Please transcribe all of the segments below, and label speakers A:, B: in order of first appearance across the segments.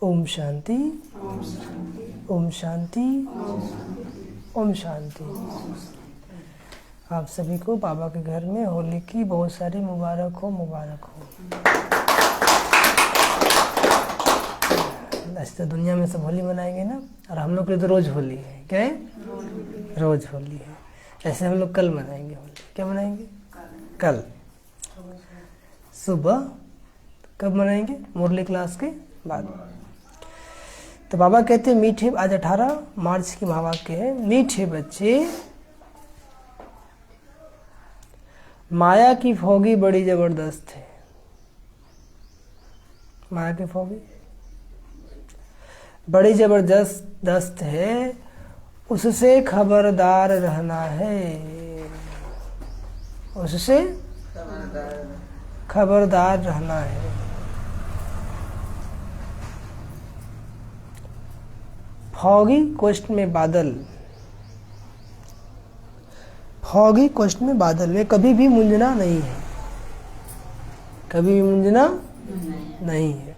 A: ओम शांति, ओम शांति, ओम शांति। आप सभी को बाबा के घर में होली की बहुत सारी मुबारक हो, मुबारक हो। ऐसे तो दुनिया में सब होली मनाएंगे ना, और हम लोग के लिए तो रोज होली है। क्या है? रोज होली है। ऐसे हम लोग कल मनाएंगे होली। क्या मनाएंगे? कल सुबह। कब मनाएंगे? मुरली क्लास के बाद। तो बाबा कहते हैं मीठे, आज 18 मार्च की महावाक्य है, मीठे बच्चे माया की फौगी बड़ी जबरदस्त है। माया की फौगी बड़ी जबरदस्त है, उससे खबरदार रहना है। उससे खबरदार रहना है। फॉगी क्वेश्चन में बादल, फॉगी क्वेश्चन में बादल में कभी भी मुंजना नहीं है, कभी भी मुंजना नहीं है।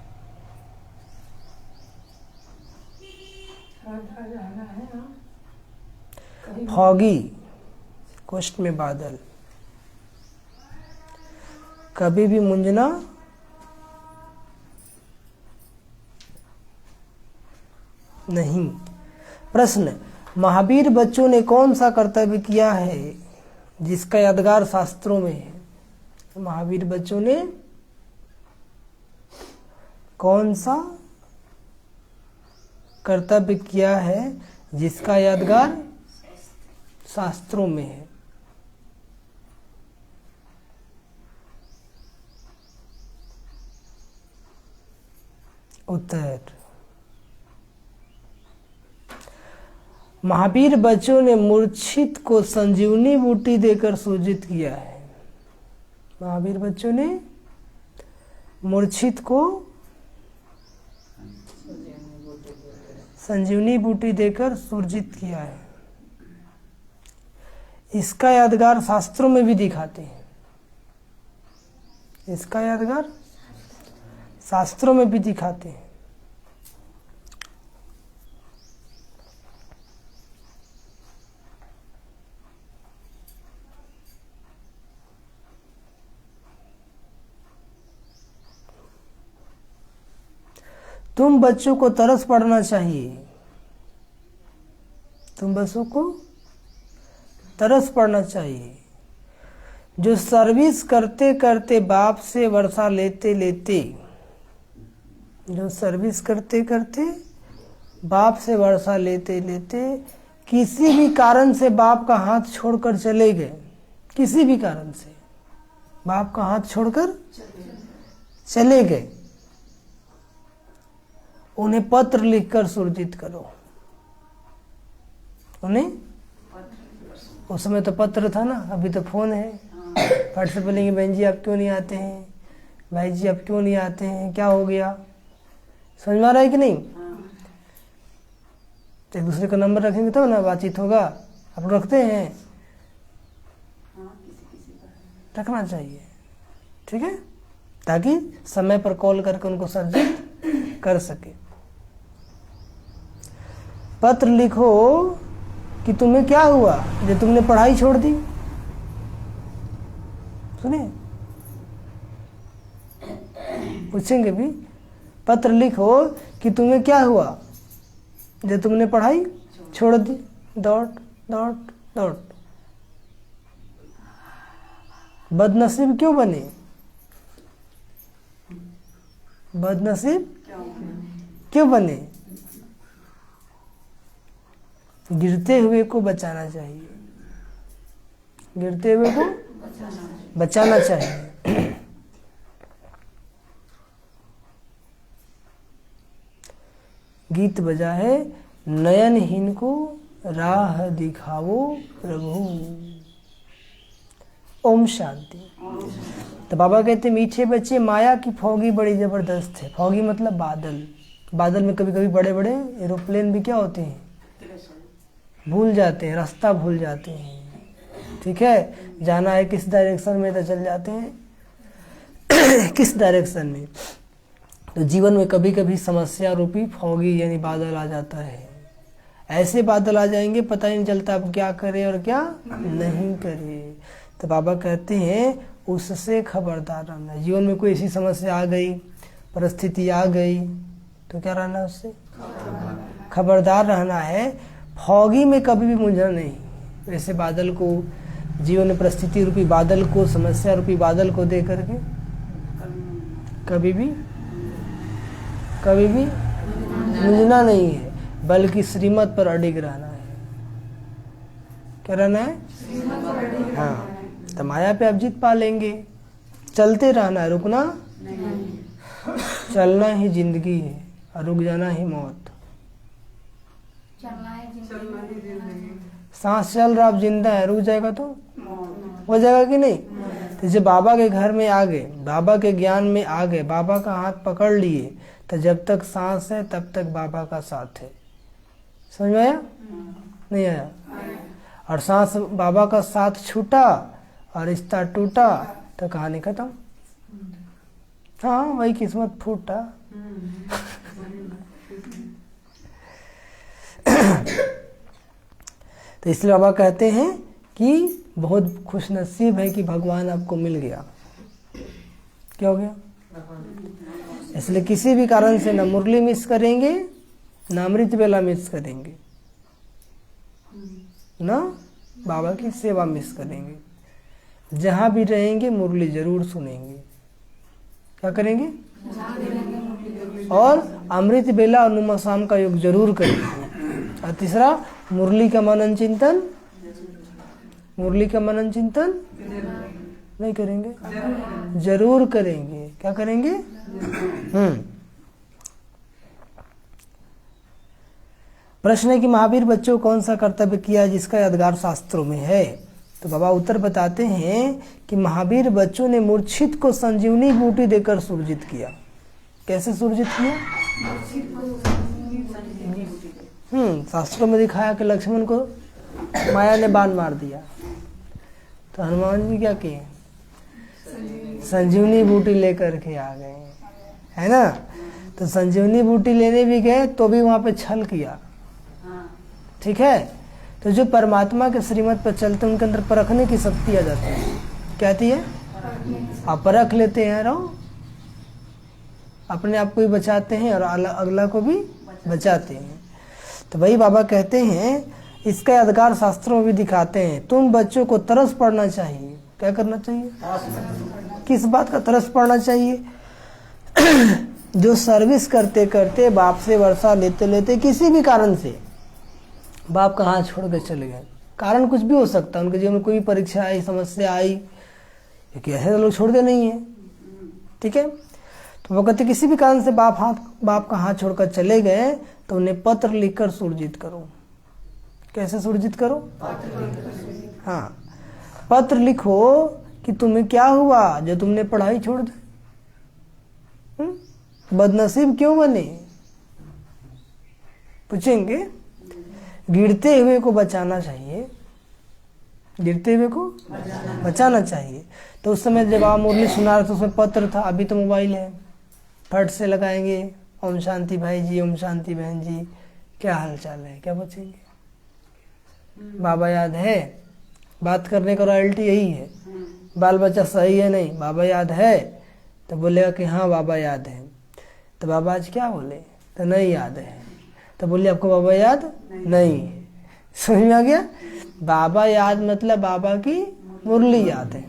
A: फॉगी क्वेश्चन में बादल, कभी भी मुंजना नहीं। प्रश्न, महावीर बच्चों ने कौन सा कर्तव्य किया है जिसका यादगार शास्त्रों में है? महावीर बच्चों ने कौन सा कर्तव्य किया है जिसका यादगार शास्त्रों में है? उत्तर, महावीर बच्चों ने मूर्छित को संजीवनी बूटी देकर सूजित किया है। महावीर बच्चों ने मूर्छित को संजीवनी बूटी देकर सूजित किया है। इसका यादगार शास्त्रों में भी दिखाते हैं। इसका यादगार शास्त्रों में भी दिखाते हैं। तुम बच्चों को तरस पड़ना चाहिए, तुम बच्चों को तरस पड़ना चाहिए, जो सर्विस करते करते बाप से वर्षा लेते लेते, जो सर्विस करते करते बाप से वर्षा लेते लेते किसी भी कारण से बाप का हाथ छोड़कर चले गए, किसी भी कारण से बाप का हाथ छोड़कर चले गए, उन्हें पत्र लिखकर सुरजित करो। उन्हें, उस समय तो पत्र था ना, अभी तो फोन है। फट से बोलेंगे बहन जी आप क्यों नहीं आते हैं, भाई जी आप क्यों नहीं आते हैं, क्या हो गया? समझ में आ रहा है कि नहीं? तो एक दूसरे का नंबर रखेंगे तो ना बातचीत होगा। आप रखते हैं? रखना चाहिए, ठीक है, ताकि समय पर कॉल करके उनको सर्जित कर सके। पत्र लिखो कि तुम्हें क्या हुआ जो तुमने पढ़ाई छोड़ दी। सुनिए, पूछेंगे भी, पत्र लिखो कि तुम्हें क्या हुआ जो तुमने पढ़ाई छोड़ दी। Dot dot dot. बदनसीब क्यों बने? बदनसीब क्यों बने? गिरते हुए को बचाना चाहिए, गिरते हुए को बचाना चाहिए। गीत बजा है, नयनहीन को राह दिखाओ प्रभु। ओम शांति। तो बाबा कहते मीठे बच्चे माया की फौगी बड़ी जबरदस्त है। फौगी मतलब बादल। बादल में कभी कभी बड़े बड़े एरोप्लेन भी क्या होते हैं, भूल जाते हैं, रास्ता भूल जाते हैं। ठीक है, जाना है किस डायरेक्शन में तो चल जाते हैं किस डायरेक्शन में। तो जीवन में कभी कभी समस्या रूपी फॉगी यानी बादल आ जाता है। ऐसे बादल आ जाएंगे पता ही नहीं चलता अब क्या करे और क्या नहीं करे। तो बाबा कहते हैं उससे खबरदार रहना। जीवन में कोई ऐसी समस्या आ गई, परिस्थिति आ गई, तो क्या रहना है उससे खबरदार रहना है। फॉगी में कभी भी मुंझना नहीं। ऐसे बादल को, जीवन में परिस्थिति रूपी बादल को, समस्या रूपी बादल को दे करके कभी भी मुंझना नहीं है, बल्कि श्रीमत पर अडिग रहना है। क्या रहना है? हाँ, तो माया पे आप जीत पा लेंगे। चलते रहना है, रुकना नहीं। चलना ही जिंदगी है और रुक जाना ही मौत। सांस चल रहा, आप जिंदा है, रुक जाएगा तो हो जाएगा कि नहीं? तो जब बाबा के घर में आ गए, बाबा के ज्ञान में आ गए, बाबा का हाथ पकड़ लिए, तो जब तक सांस है तब तक बाबा का साथ है। समझ में आया? नहीं आया? और सांस बाबा का साथ छूटा और रिश्ता टूटा तो कहानी खत्म। हाँ, वही किस्मत फूटा। तो इसलिए बाबा कहते हैं कि बहुत खुशनसीब है कि भगवान आपको मिल गया। क्या हो गया? इसलिए किसी भी कारण से ना मुरली मिस करेंगे, ना अमृत बेला मिस करेंगे, ना बाबा की सेवा मिस करेंगे। जहां भी रहेंगे मुरली जरूर सुनेंगे। क्या करेंगे? और अमृत बेला और नुमा शाम का योग जरूर करेंगे। और तीसरा, मुरली का मनन चिंतन, मुरली का मनन चिंतन नहीं करेंगे? जरूर करेंगे। क्या करेंगे? प्रश्न है कि महावीर बच्चों कौन सा कर्तव्य किया जिसका यादगार शास्त्रों में है? तो बाबा उत्तर बताते हैं कि महावीर बच्चों ने मूर्छित को संजीवनी बूटी देकर सुरजित किया। कैसे सुरजित किया? शास्त्रों में दिखाया कि लक्ष्मण को माया ने बाण मार दिया, तो हनुमान जी क्या किए? संजीवनी बूटी लेकर के आ गए, है ना? तो संजीवनी बूटी लेने भी गए तो भी वहां पे छल किया। ठीक है? तो जो परमात्मा के श्रीमत पर चलते उनके अंदर परखने की शक्ति आ जाती है। क्या आती है? आप परख लेते हैं, रहो अपने आप को भी बचाते हैं और अगला को भी बचाते हैं। तो वही बाबा कहते हैं, इसका यादगार शास्त्रों में भी दिखाते हैं। तुम बच्चों को तरस पड़ना चाहिए। क्या करना चाहिए? किस बात का तरस पड़ना चाहिए? जो सर्विस करते करते, बाप से वर्षा लेते लेते, किसी भी कारण से बाप का हाथ छोड़ कर चले गए। कारण कुछ भी हो सकता है, उनके जीवन में कोई परीक्षा आई, समस्या आई, क्योंकि ऐसे लोग छोड़ते नहीं है। ठीक है? तो वो कहते किसी भी कारण से बाप का हाथ छोड़कर चले गए तो उन्हें पत्र लिखकर सुरजित करो। कैसे सुरजित करो? हाँ, पत्र लिखो कि तुम्हें क्या हुआ जो तुमने पढ़ाई छोड़ दी, बदनसीब क्यों बने? पूछेंगे। गिरते हुए को बचाना चाहिए, गिरते हुए को बचाना चाहिए। तो उस समय जब आप मुरली सुना रहे तो उसमें पत्र था, अभी तो मोबाइल है, फट से लगाएंगे, ओम शांति भाई जी, ओम शांति बहन जी, क्या हाल चाल है, क्या पूछेंगे? बाबा याद है? बात करने का रॉयल्टी यही है। बाल बच्चा सही है नहीं, बाबा याद है? तो बोलेगा कि हाँ बाबा याद है। तो बाबा आज क्या बोले? तो नहीं याद है। तो बोले आपको बाबा याद नहीं है। समझ में आ गया? बाबा याद मतलब बाबा की मुरली याद है,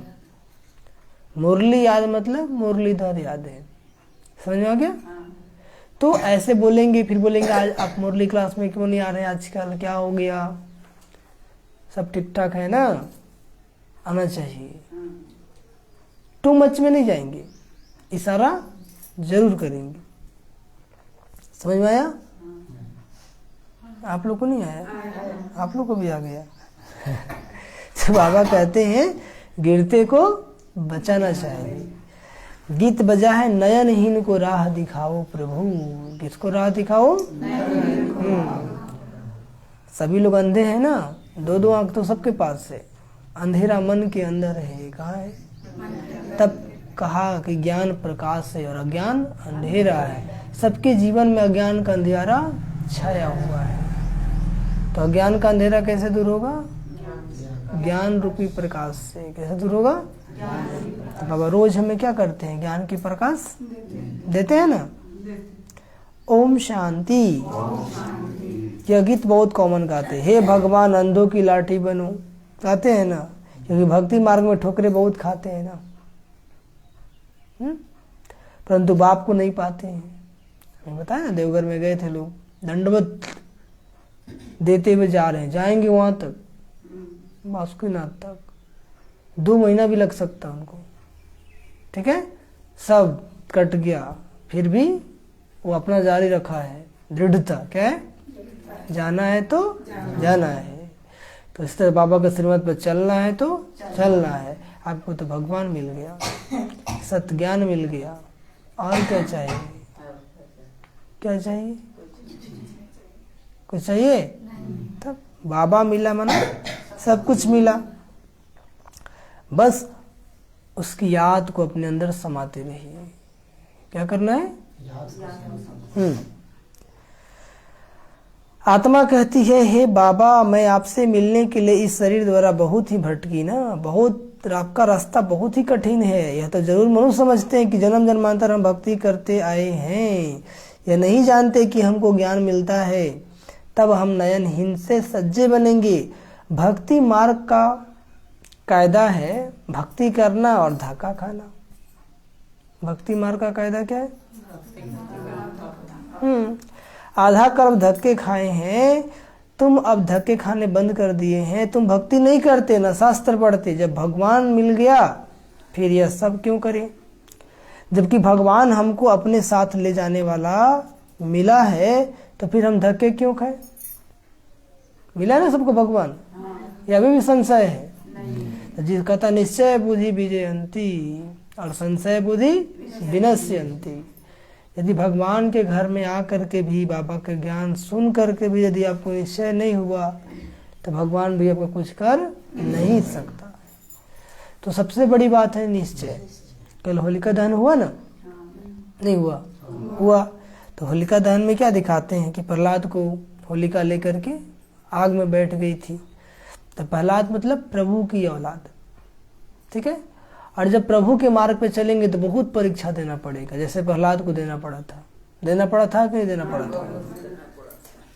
A: मुरली याद मतलब मुरलीधर याद है। समझ में आ गया? तो ऐसे बोलेंगे। फिर बोलेंगे आज आप मुरली क्लास में क्यों नहीं आ रहे आजकल, क्या हो गया? सब ठीक ठाक है ना? आना चाहिए। टू मच में नहीं जाएंगे, इशारा जरूर करेंगे। समझ में आया? आप लोग को नहीं आया? आप लोग को भी आ गया। तो बाबा कहते हैं गिरते को बचाना चाहिए। गीत बजा है नयनहीन को राह दिखाओ प्रभु। किसको राह दिखाओ? सभी लोग अंधे हैं ना, दो दो आंख तो सबके पास है। अंधेरा मन के अंदर है, कहाँ है? तब कहा कि ज्ञान प्रकाश है और अज्ञान अंधेरा है। सबके जीवन में अज्ञान का अंधेरा छाया हुआ है। तो अज्ञान का अंधेरा कैसे दूर होगा? ज्ञान रूपी प्रकाश से। कैसे दूर होगा? तो बाबा रोज हमें क्या करते हैं? ज्ञान की प्रकाश देते हैं ना। ओम शांति। यह गीत बहुत कॉमन गाते हैं। हे भगवान अंधों की लाठी बनो, गाते हैं ना, क्योंकि भक्ति मार्ग में ठोकरे बहुत खाते हैं ना, परंतु बाप को नहीं पाते हैं। हमें बताया ना, देवघर में गए थे लोग, दंडवत देते हुए जा रहे हैं, जाएंगे वहां तक बासुकीनाथ तक, 2 महीना भी लग सकता उनको। ठीक है, सब कट गया, फिर भी वो अपना जारी रखा है, दृढ़ता। क्या है? जाना है तो जाना है। तो इस तरह बाबा के श्रीमत पर चलना है तो चलना है। आपको तो भगवान मिल गया, सत्य ज्ञान मिल गया, और क्या चाहिए? क्या चाहिए? कुछ चाहिए? तब बाबा मिला माना सब कुछ मिला। बस उसकी याद को अपने अंदर समाते रहिए। क्या करना है? आत्मा कहती है, हे बाबा मैं आपसे मिलने के लिए इस शरीर द्वारा बहुत ही भटकी ना, बहुत आपका रास्ता बहुत ही कठिन है। यह तो जरूर मनुष्य समझते हैं कि जन्म जन्मांतर हम भक्ति करते आए हैं, यह नहीं जानते कि हमको ज्ञान मिलता है तब हम नयनहीन से सज्जे बनेंगे। भक्ति मार्ग का कायदा है भक्ति करना और धक्का खाना। भक्ति मार्ग का कायदा क्या है? आधा कर्म धक्के खाए हैं, तुम अब धक्के खाने बंद कर दिए हैं। तुम भक्ति नहीं करते ना शास्त्र पढ़ते। जब भगवान मिल गया फिर यह सब क्यों करें? जबकि भगवान हमको अपने साथ ले जाने वाला मिला है तो फिर हम धक्के क्यों खाएं? मिला ना सबको भगवान, या अभी भी संशय है? जिस कहता निश्चय बुद्धि विजयंती और संशय बुद्धि विनश्यंती। यदि भगवान के घर में आकर के भी बाबा के ज्ञान सुन करके भी यदि आपको निश्चय नहीं हुआ तो भगवान भी आपको कुछ कर नहीं सकता। तो सबसे बड़ी बात है निश्चय। कल होलिका दहन हुआ ना? नहीं हुआ? हुआ। तो होलिका दहन में क्या दिखाते हैं कि प्रहलाद को होलिका लेकर के आग में बैठ गई थी। तो प्रहलाद मतलब प्रभु की औलाद। ठीक है, और जब प्रभु के मार्ग पे चलेंगे तो बहुत परीक्षा देना पड़ेगा, जैसे प्रहलाद को देना पड़ा था। देना पड़ा था कि नहीं देना पड़ा था?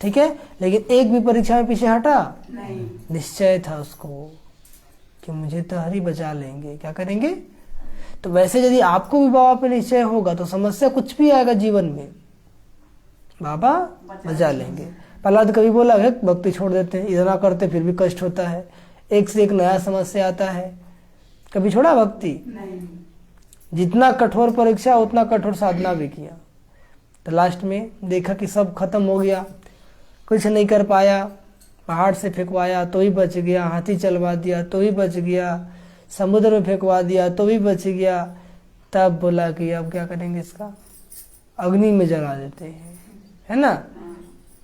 A: ठीक है, लेकिन एक भी परीक्षा में पीछे हटा नहीं। निश्चय था उसको कि मुझे तो हरि बचा लेंगे। क्या करेंगे? तो वैसे यदि आपको भी बाबा पे निश्चय होगा तो समस्या कुछ भी आएगा जीवन में, बाबा बचा लेंगे। प्रहलाद कभी बोला है भक्ति छोड़ देते हैं, इतना करते फिर भी कष्ट होता है, एक से एक नया समस्या आता है। कभी छोड़ा भक्ति? नहीं। जितना कठोर परीक्षा उतना कठोर साधना भी किया। तो लास्ट में देखा कि सब खत्म हो गया, कुछ नहीं कर पाया। पहाड़ से फेंकवाया तो भी बच गया, हाथी चलवा दिया तो भी बच गया, समुद्र में फेंकवा दिया तो भी बच गया। तब बोला कि अब क्या करेंगे इसका? अग्नि में जला देते हैं, है ना?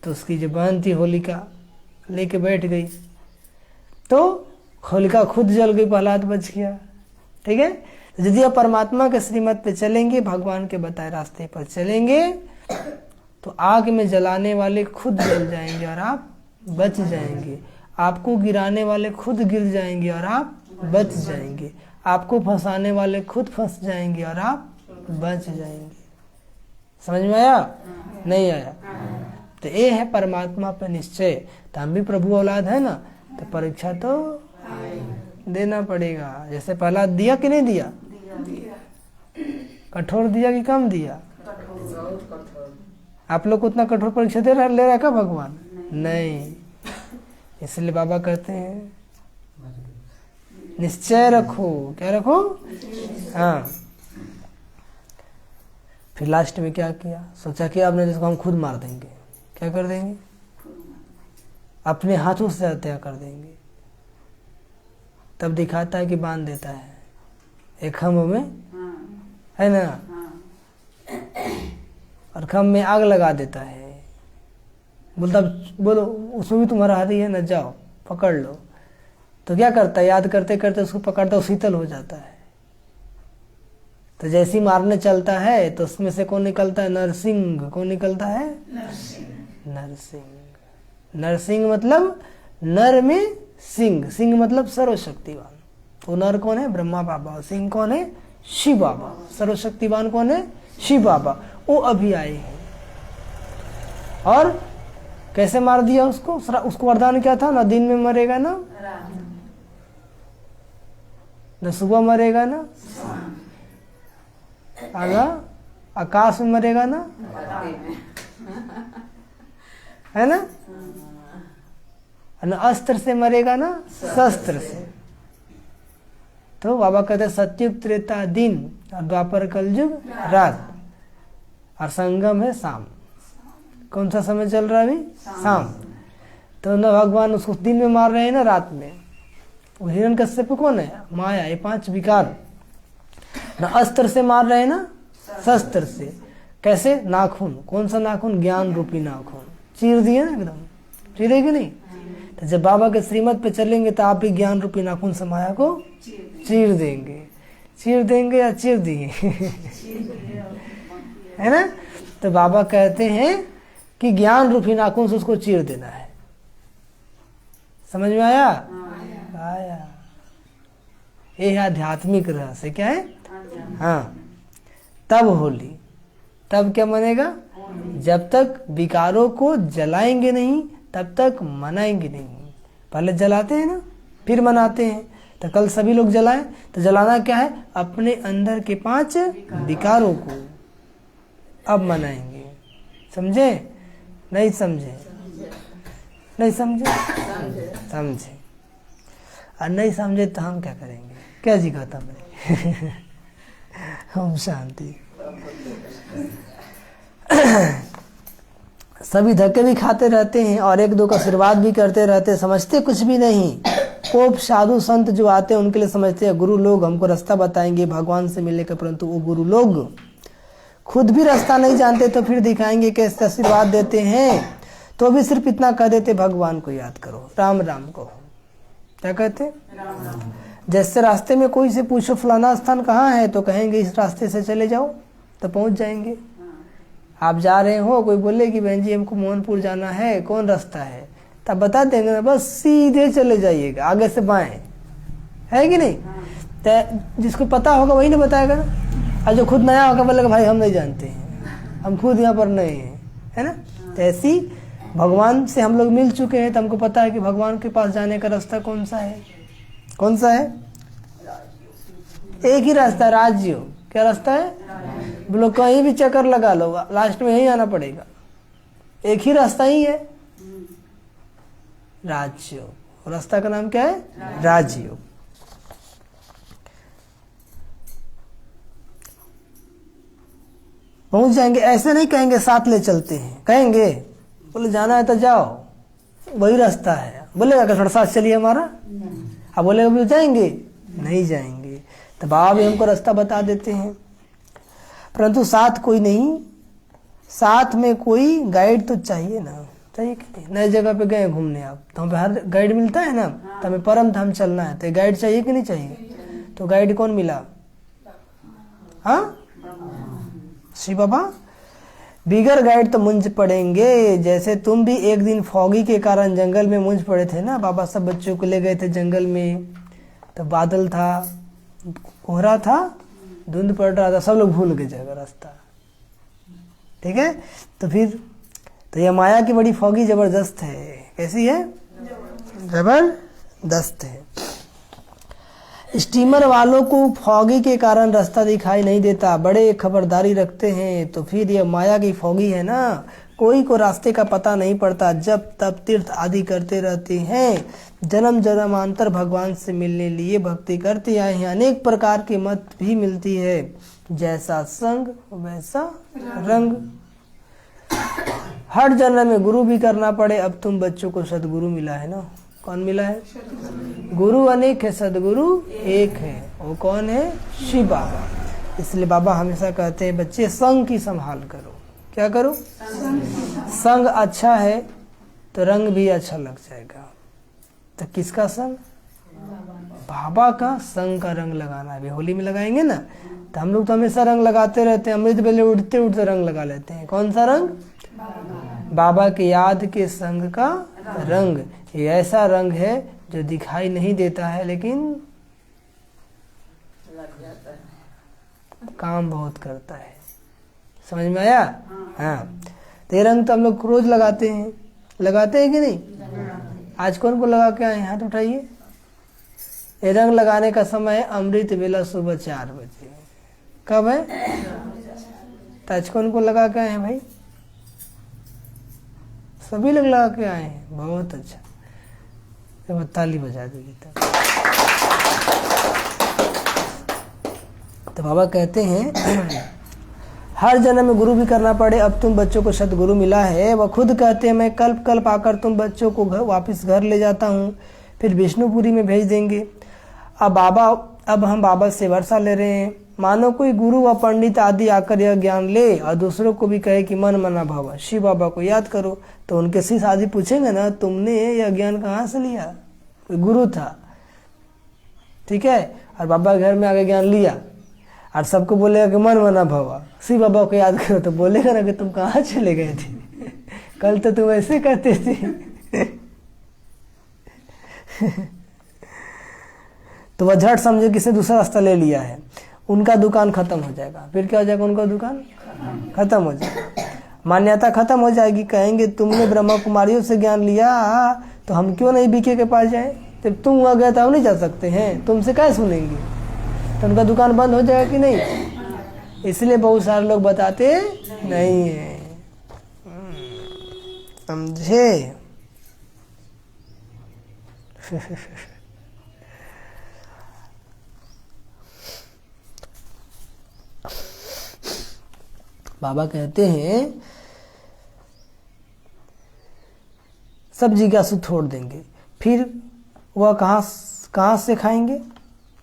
A: तो उसकी जो बहन थी होलिका लेके बैठ गई, तो होलिका खुद जल गई, प्रहलाद बच गया। ठीक है, यदि आप परमात्मा के श्रीमत पे चलेंगे, भगवान के बताए रास्ते पर चलेंगे, तो आग में जलाने वाले खुद जल जाएंगे और आप बच जाएंगे। आपको गिराने वाले खुद गिर जाएंगे और आप बच जाएंगे। आपको फंसाने वाले खुद फंस जाएंगे और आप बच जाएंगे। समझ में आया? नहीं आया? तो ये है परमात्मा पे निश्चय। तो हम भी प्रभु औलाद है ना, तो परीक्षा तो देना पड़ेगा। जैसे प्रहलाद दिया कि नहीं दिया? कठोर दिया कि कम दिया? आप लोग को उतना कठोर परीक्षा ले रहा है क्या भगवान? नहीं। इसलिए बाबा कहते हैं निश्चय रखो। क्या रखो? हाँ। फिर लास्ट में क्या किया? सोचा कि आपने जिसको हम खुद मार देंगे। क्या कर देंगे? अपने हाथों से हत्या कर देंगे। तब दिखाता है कि बांध देता है एक खम्भ में, है ना, और खम्भ में आग लगा देता है। बोलता बोलो उसमें भी तुम्हारा हाथ ही है ना, जाओ पकड़ लो। तो क्या करता है? याद करते करते उसको पकड़ता, वो शीतल हो जाता है। तो जैसी मारने चलता है तो उसमें से कौन निकलता है? नरसिंह। कौन निकलता है? नरसिंह। नरसिंह मतलब नर में सिंह, सिंह मतलब सर्वशक्तिवान। तो नर कौन है? ब्रह्मा बाबा। सिंह कौन है? शिव बाबा। सर्वशक्तिवान कौन है? शिव बाबा। वो अभी आए हैं। और कैसे मार दिया उसको? उसको वरदान क्या था? ना दिन में मरेगा ना सुबह मरेगा ना आगा, आकाश में मरेगा ना, है ना, अस्त्र से मरेगा ना शस्त्र से। तो बाबा कहते सतयुग त्रेता दिन और द्वापर कलयुग रात और संगम है शाम। कौन सा समय चल रहा है अभी? शाम। तो न भगवान उसको दिन में मार रहे हैं ना रात में। वो हिरण्यकश्यप कौन है? माया। ये 5 विकार। न अस्त्र से मार रहे हैं ना शस्त्र से। कैसे? नाखून। कौन सा नाखून? ज्ञान रूपी नाखून। चीर दिए ना एकदम, चीरेगी नहीं? तो जब बाबा के श्रीमत पे चलेंगे तो आप भी ज्ञान रूपी नाखून से माया को चीर देंगे। चीर देंगे या चीर दिए? है ना? तो बाबा कहते हैं कि ज्ञान रूपी नाखून से उसको चीर देना है। समझ में आया? आया। ये है आध्यात्मिक रहस्य। क्या है? हाँ। तब होली। तब क्या मनेगा? जब तक विकारों को जलाएंगे नहीं तब तक मनाएंगे नहीं। पहले जलाते हैं ना फिर मनाते हैं। तो कल सभी लोग जलाएं। तो जलाना क्या है? अपने अंदर के 5 विकारों को अब मनाएंगे। समझे? नहीं समझे? नहीं समझे? समझे। और नहीं समझे तो हम क्या करेंगे? क्या जी कहता मैं? हम शांति। सभी धक्के भी खाते रहते हैं और एक दो का आशीर्वाद भी करते रहते हैं, समझते कुछ भी नहीं। पोप साधु संत जो आते हैं उनके लिए समझते हैं गुरु लोग हमको रास्ता बताएंगे भगवान से मिलने का, परंतु वो गुरु लोग खुद भी रास्ता नहीं जानते तो फिर दिखाएंगे कैसे आशीर्वाद देते हैं। तो भी सिर्फ इतना कह देते भगवान को याद करो, राम राम कहो। क्या कहते? जैसे रास्ते में कोई से पूछो फलाना स्थान कहाँ है तो कहेंगे इस रास्ते से चले जाओ तो पहुंच जाएंगे। आप जा रहे हो, कोई बोले कि बहन जी हमको मोहनपुर जाना है, कौन रास्ता है? तब बता देंगे ना, बस सीधे चले जाइएगा, आगे से बाएं। है कि नहीं? तो जिसको पता होगा वही नहीं बताएगा ना। और जो खुद नया होगा बोलेगा भाई हम नहीं जानते हैं, हम खुद यहाँ पर नए हैं, है ना। तो ऐसी भगवान से हम लोग मिल चुके हैं तो हमको पता है कि भगवान के पास जाने का रास्ता कौन सा है। कौन सा है? एक ही रास्ता, राज्य। क्या रास्ता है? बोलो कहीं भी चक्कर लगा लो लास्ट में यही आना पड़ेगा। एक ही रास्ता ही है, राजयोग। रास्ता का नाम क्या है? राजयोग। पहुंच जाएंगे। ऐसे नहीं कहेंगे साथ ले चलते हैं, कहेंगे बोले जाना है तो जाओ वही रास्ता है। बोलेगा कि थोड़ा साथ चलिए हमारा, अब बोलेगा जाएंगे नहीं जाएंगे। तो बाबा भी हमको रास्ता बता देते हैं, परंतु साथ कोई नहीं, साथ में कोई गाइड तो चाहिए ना। चाहिए कि नहीं? नई जगह पे गए घूमने आप तो हमें हर गाइड मिलता है ना। तो हमें परम धाम चलना है तो गाइड चाहिए कि नहीं चाहिए? तो गाइड कौन मिला? हाँ, शिव बाबा। बिगर गाइड तो मुंज पड़ेंगे। जैसे तुम भी एक दिन फॉगी के कारण जंगल में मुंज पड़े थे ना। बाबा सब बच्चों को ले गए थे जंगल में, तो बादल था, कोहरा था, धुंध पड़ रहा था, सब लोग भूल गए जगह रास्ता। ठीक है? तो फिर तो ये माया की बड़ी फॉगी जबरदस्त है। कैसी है? जबरदस्त है। स्टीमर वालों को फॉगी के कारण रास्ता दिखाई नहीं देता, बड़े खबरदारी रखते हैं। तो फिर ये माया की फॉगी है ना, कोई को रास्ते का पता नहीं पड़ता, जब तब तीर्थ आदि करते रहते हैं। जन्म जन्मांतर भगवान से मिलने लिए भक्ति करते आए हैं। अनेक प्रकार की मत भी मिलती है, जैसा संग वैसा रंग। हर जन्म में गुरु भी करना पड़े। अब तुम बच्चों को सदगुरु मिला है ना। कौन मिला है? गुरु अनेक है, सदगुरु एक है। वो कौन है? शिव बाबा। इसलिए बाबा हमेशा कहते हैं बच्चे संग की संभाल करो। क्या करो? संग अच्छा है तो रंग भी अच्छा लग जाएगा। तो किसका संग? बाबा का संग का रंग लगाना है। अभी होली में लगाएंगे ना, तो हम लोग तो हमेशा रंग लगाते रहते हैं, अमृत बेले उठते उठते रंग लगा लेते हैं। कौन सा रंग? बाबा की याद के संग का रंग। ये ऐसा रंग है जो दिखाई नहीं देता है लेकिन
B: लग जाता है।
A: काम बहुत करता है। समझ में आया? हाँ, तो ये रंग तो हम लोग रोज लगाते हैं। लगाते हैं कि नहीं? आज कौन को लगा के आए? हाथ उठाइए। ये रंग लगाने का समय है अमृत बेला सुबह 4 बजे। कब है? तो आज कौन को लगा के आए हैं भाई? सभी लोग लगा के आए हैं। बहुत अच्छा, तो ताली बजा दीजिए तब। तो बाबा कहते हैं हर जन्म में गुरु भी करना पड़े। अब तुम बच्चों को सदगुरु मिला है। वह खुद कहते हैं मैं कल्प कल्प आकर तुम बच्चों को वापस घर ले जाता हूँ, फिर विष्णुपुरी में भेज देंगे। अब हम बाबा से वर्षा ले रहे हैं। मानो कोई गुरु व पंडित आदि आकर यह ज्ञान ले और दूसरों को भी कहे कि मन मना भावा शिव बाबा को याद करो, तो उनके शिष्य आदि पूछेंगे ना तुमने यह ज्ञान कहाँ से लिया? कोई गुरु था, ठीक है, और बाबा घर में आके ज्ञान लिया और सबको बोलेगा कि मन मना भावा शिव बाबा को याद करो, तो बोलेगा ना कि तुम कहाँ चले गए थे, कल तो तुम ऐसे करते थे। तो वह झट समझे किसी दूसरा रास्ता ले लिया है। उनका दुकान खत्म हो जाएगा। फिर क्या हो जाएगा? उनका दुकान खत्म हो जाएगा, मान्यता खत्म हो जाएगी। कहेंगे तुमने ब्रह्मा कुमारियों से ज्ञान लिया तो हम क्यों नहीं बीके के पास जाए? जब तुम वहाँ गए तो हम नहीं जा सकते हैं, तुमसे क्या सुनेंगे? तो उनका दुकान बंद हो जाएगा कि नहीं? इसलिए बहुत सारे लोग बताते नहीं है। समझे? बाबा कहते हैं सब जिज्ञासु छोड़ देंगे, फिर वह कहाँ से खाएंगे?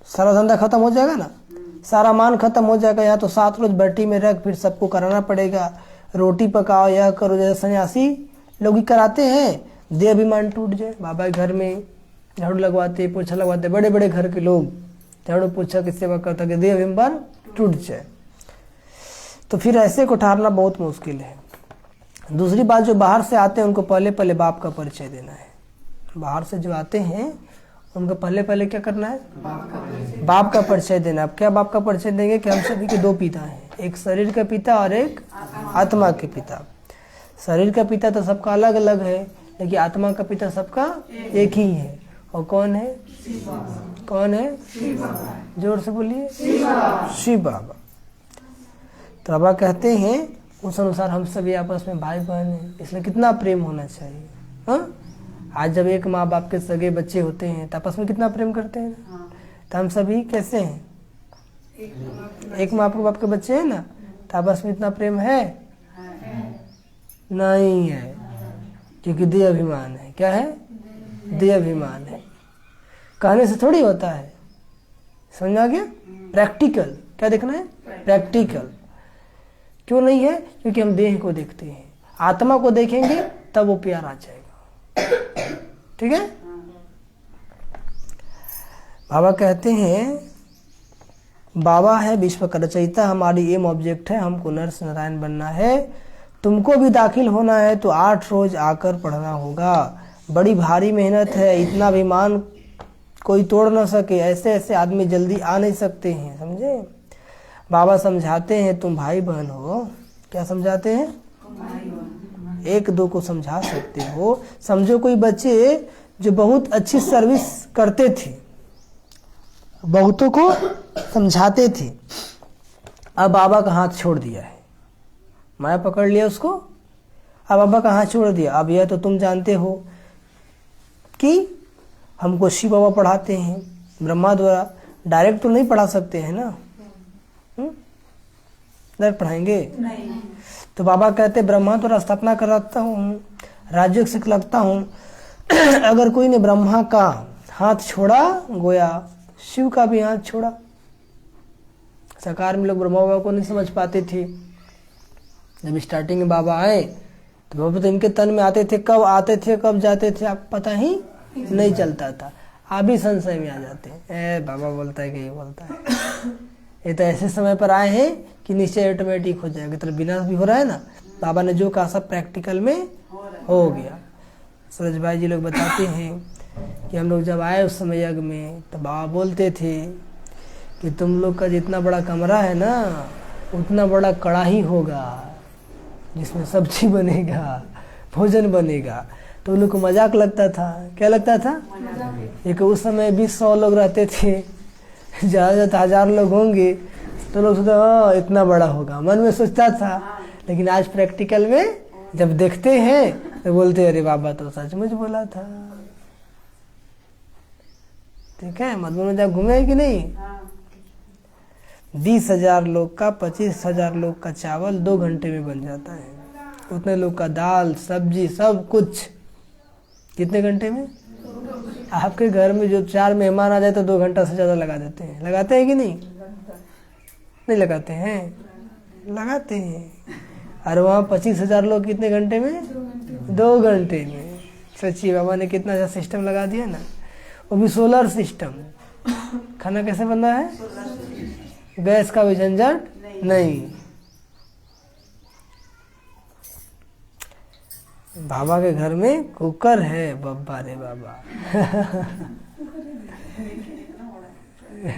A: सारा धंधा खत्म हो जाएगा ना, सारा मान खत्म हो जाएगा। या तो 7 रोज बैठी में रख, फिर सबको कराना पड़ेगा, रोटी पकाओ, यह करो, जैसे सन्यासी लोग ही कराते हैं। देह अभिमान टूट जाए। बाबा के घर में झाड़ू लगवाते, पोछा लगवाते, बड़े बड़े घर के लोग झाड़ू पोछा की सेवा करता कि देह अभिमान टूट जाए। तो फिर ऐसे को ठहरना बहुत मुश्किल है। दूसरी बात, जो बाहर से आते हैं उनको पहले पहले बाप का परिचय देना है। बाहर से जो आते हैं उनको पहले पहले क्या करना है? बाप का परिचय देना। अब क्या बाप का परिचय देंगे कि हम सभी के 2 पिता हैं, एक शरीर का पिता और एक आत्मा के पिता। शरीर का पिता तो सबका अलग अलग है, लेकिन आत्मा का पिता सबका एक ही है। और कौन है? कौन है? जोर से बोलिए, शिव बाबा। तो बाबा कहते हैं उस अनुसार हम सभी आपस में भाई बहन हैं, इसलिए कितना प्रेम होना चाहिए। हाँ, आज जब एक माँ बाप के सगे बच्चे होते हैं तो आपस में कितना प्रेम करते हैं ना। तो हम सभी कैसे हैं? एक माँ बाप के बच्चे हैं ना, तो आपस में इतना प्रेम है? नहीं है, क्योंकि देह अभिमान है। क्या है? देह अभिमान है। कहने से थोड़ी होता है। समझ आ गया? प्रैक्टिकल क्या देखना है? प्रैक्टिकल। क्यों नहीं है? क्योंकि हम देह को देखते हैं, आत्मा को देखेंगे तब वो प्यार आ जाएगा। ठीक है? बाबा कहते हैं बाबा है विश्व का रचयिता, हमारी एम ऑब्जेक्ट है, हमको नर्स नारायण बनना है। तुमको भी दाखिल होना है तो 8 रोज आकर पढ़ना होगा। बड़ी भारी मेहनत है, इतना अभिमान कोई तोड़ ना सके। ऐसे ऐसे आदमी जल्दी आ नहीं सकते हैं, समझे? बाबा समझाते हैं तुम भाई बहन हो। क्या समझाते हैं? 1-2 को समझा सकते हो। समझो कोई बच्चे जो बहुत अच्छी सर्विस करते थे, बहुतों को समझाते थे, अब बाबा का हाथ छोड़ दिया है, माया पकड़ लिया उसको, अब बाबा का हाथ छोड़ दिया। अब यह तो तुम जानते हो कि हमको शिव बाबा पढ़ाते हैं ब्रह्मा द्वारा, डायरेक्ट तो नहीं पढ़ा सकते हैं ना, डायरेक्ट पढ़ाएंगे नहीं। तो बाबा कहते ब्रह्मा द्वारा स्थापना कराता हूँ, राज्य से लगता हूँ। अगर कोई ने ब्रह्मा का हाथ छोड़ा, गोया शिव का भी हाथ छोड़ा। साकार में लोग ब्रह्मा बाबा को नहीं समझ पाते थे। जब स्टार्टिंग में बाबा आए तो बाबा तो इनके तन में आते थे, कब आते थे कब जाते थे आप पता ही नहीं चलता था। आप भी संशय में आ जाते हैं, बाबा बोलता है कि ये बोलता है। ये तो ऐसे समय पर आए हैं कि निश्चय ऑटोमेटिक हो जाएगा। तो विनाश भी हो रहा है ना, बाबा ने जो कहा सब प्रैक्टिकल में हो गया। सूरज भाई जी लोग बताते हैं कि हम लोग जब आए उस समय यज्ञ में तो बाबा बोलते थे कि तुम लोग का जितना बड़ा कमरा है ना उतना बड़ा कढ़ाई होगा जिसमें सब्जी बनेगा, भोजन बनेगा। तो उन लोग को मजाक लगता था। क्या लगता था? एक उस समय 20-100 लोग रहते थे, ज़्यादा 1000 लोग होंगे तो लोग सोचते हाँ इतना बड़ा होगा, मन में सोचता था। लेकिन आज प्रैक्टिकल में जब देखते हैं तो बोलते अरे बाबा तो सचमुच बोला था। ठीक है, मधुबन में जब घूमे कि नहीं, 20,000 लोग का 25,000 लोग का चावल 2 घंटे में बन जाता है। उतने लोग का दाल सब्जी सब कुछ कितने घंटे में? आपके घर में जो 4 मेहमान आ जाए तो 2 घंटा से ज़्यादा लगा देते हैं। लगाते हैं कि नहीं? नहीं लगाते हैं? लगाते हैं। और वहाँ 25,000 लोग कितने घंटे में? 2 घंटे में। सच्ची बाबा ने कितना अच्छा सिस्टम लगा दिया ना, वो भी सोलर सिस्टम। खाना कैसे बनना है? गैस का भी झंझट नहीं। बाबा के घर में कुकर है, बब्बा रे बाबा।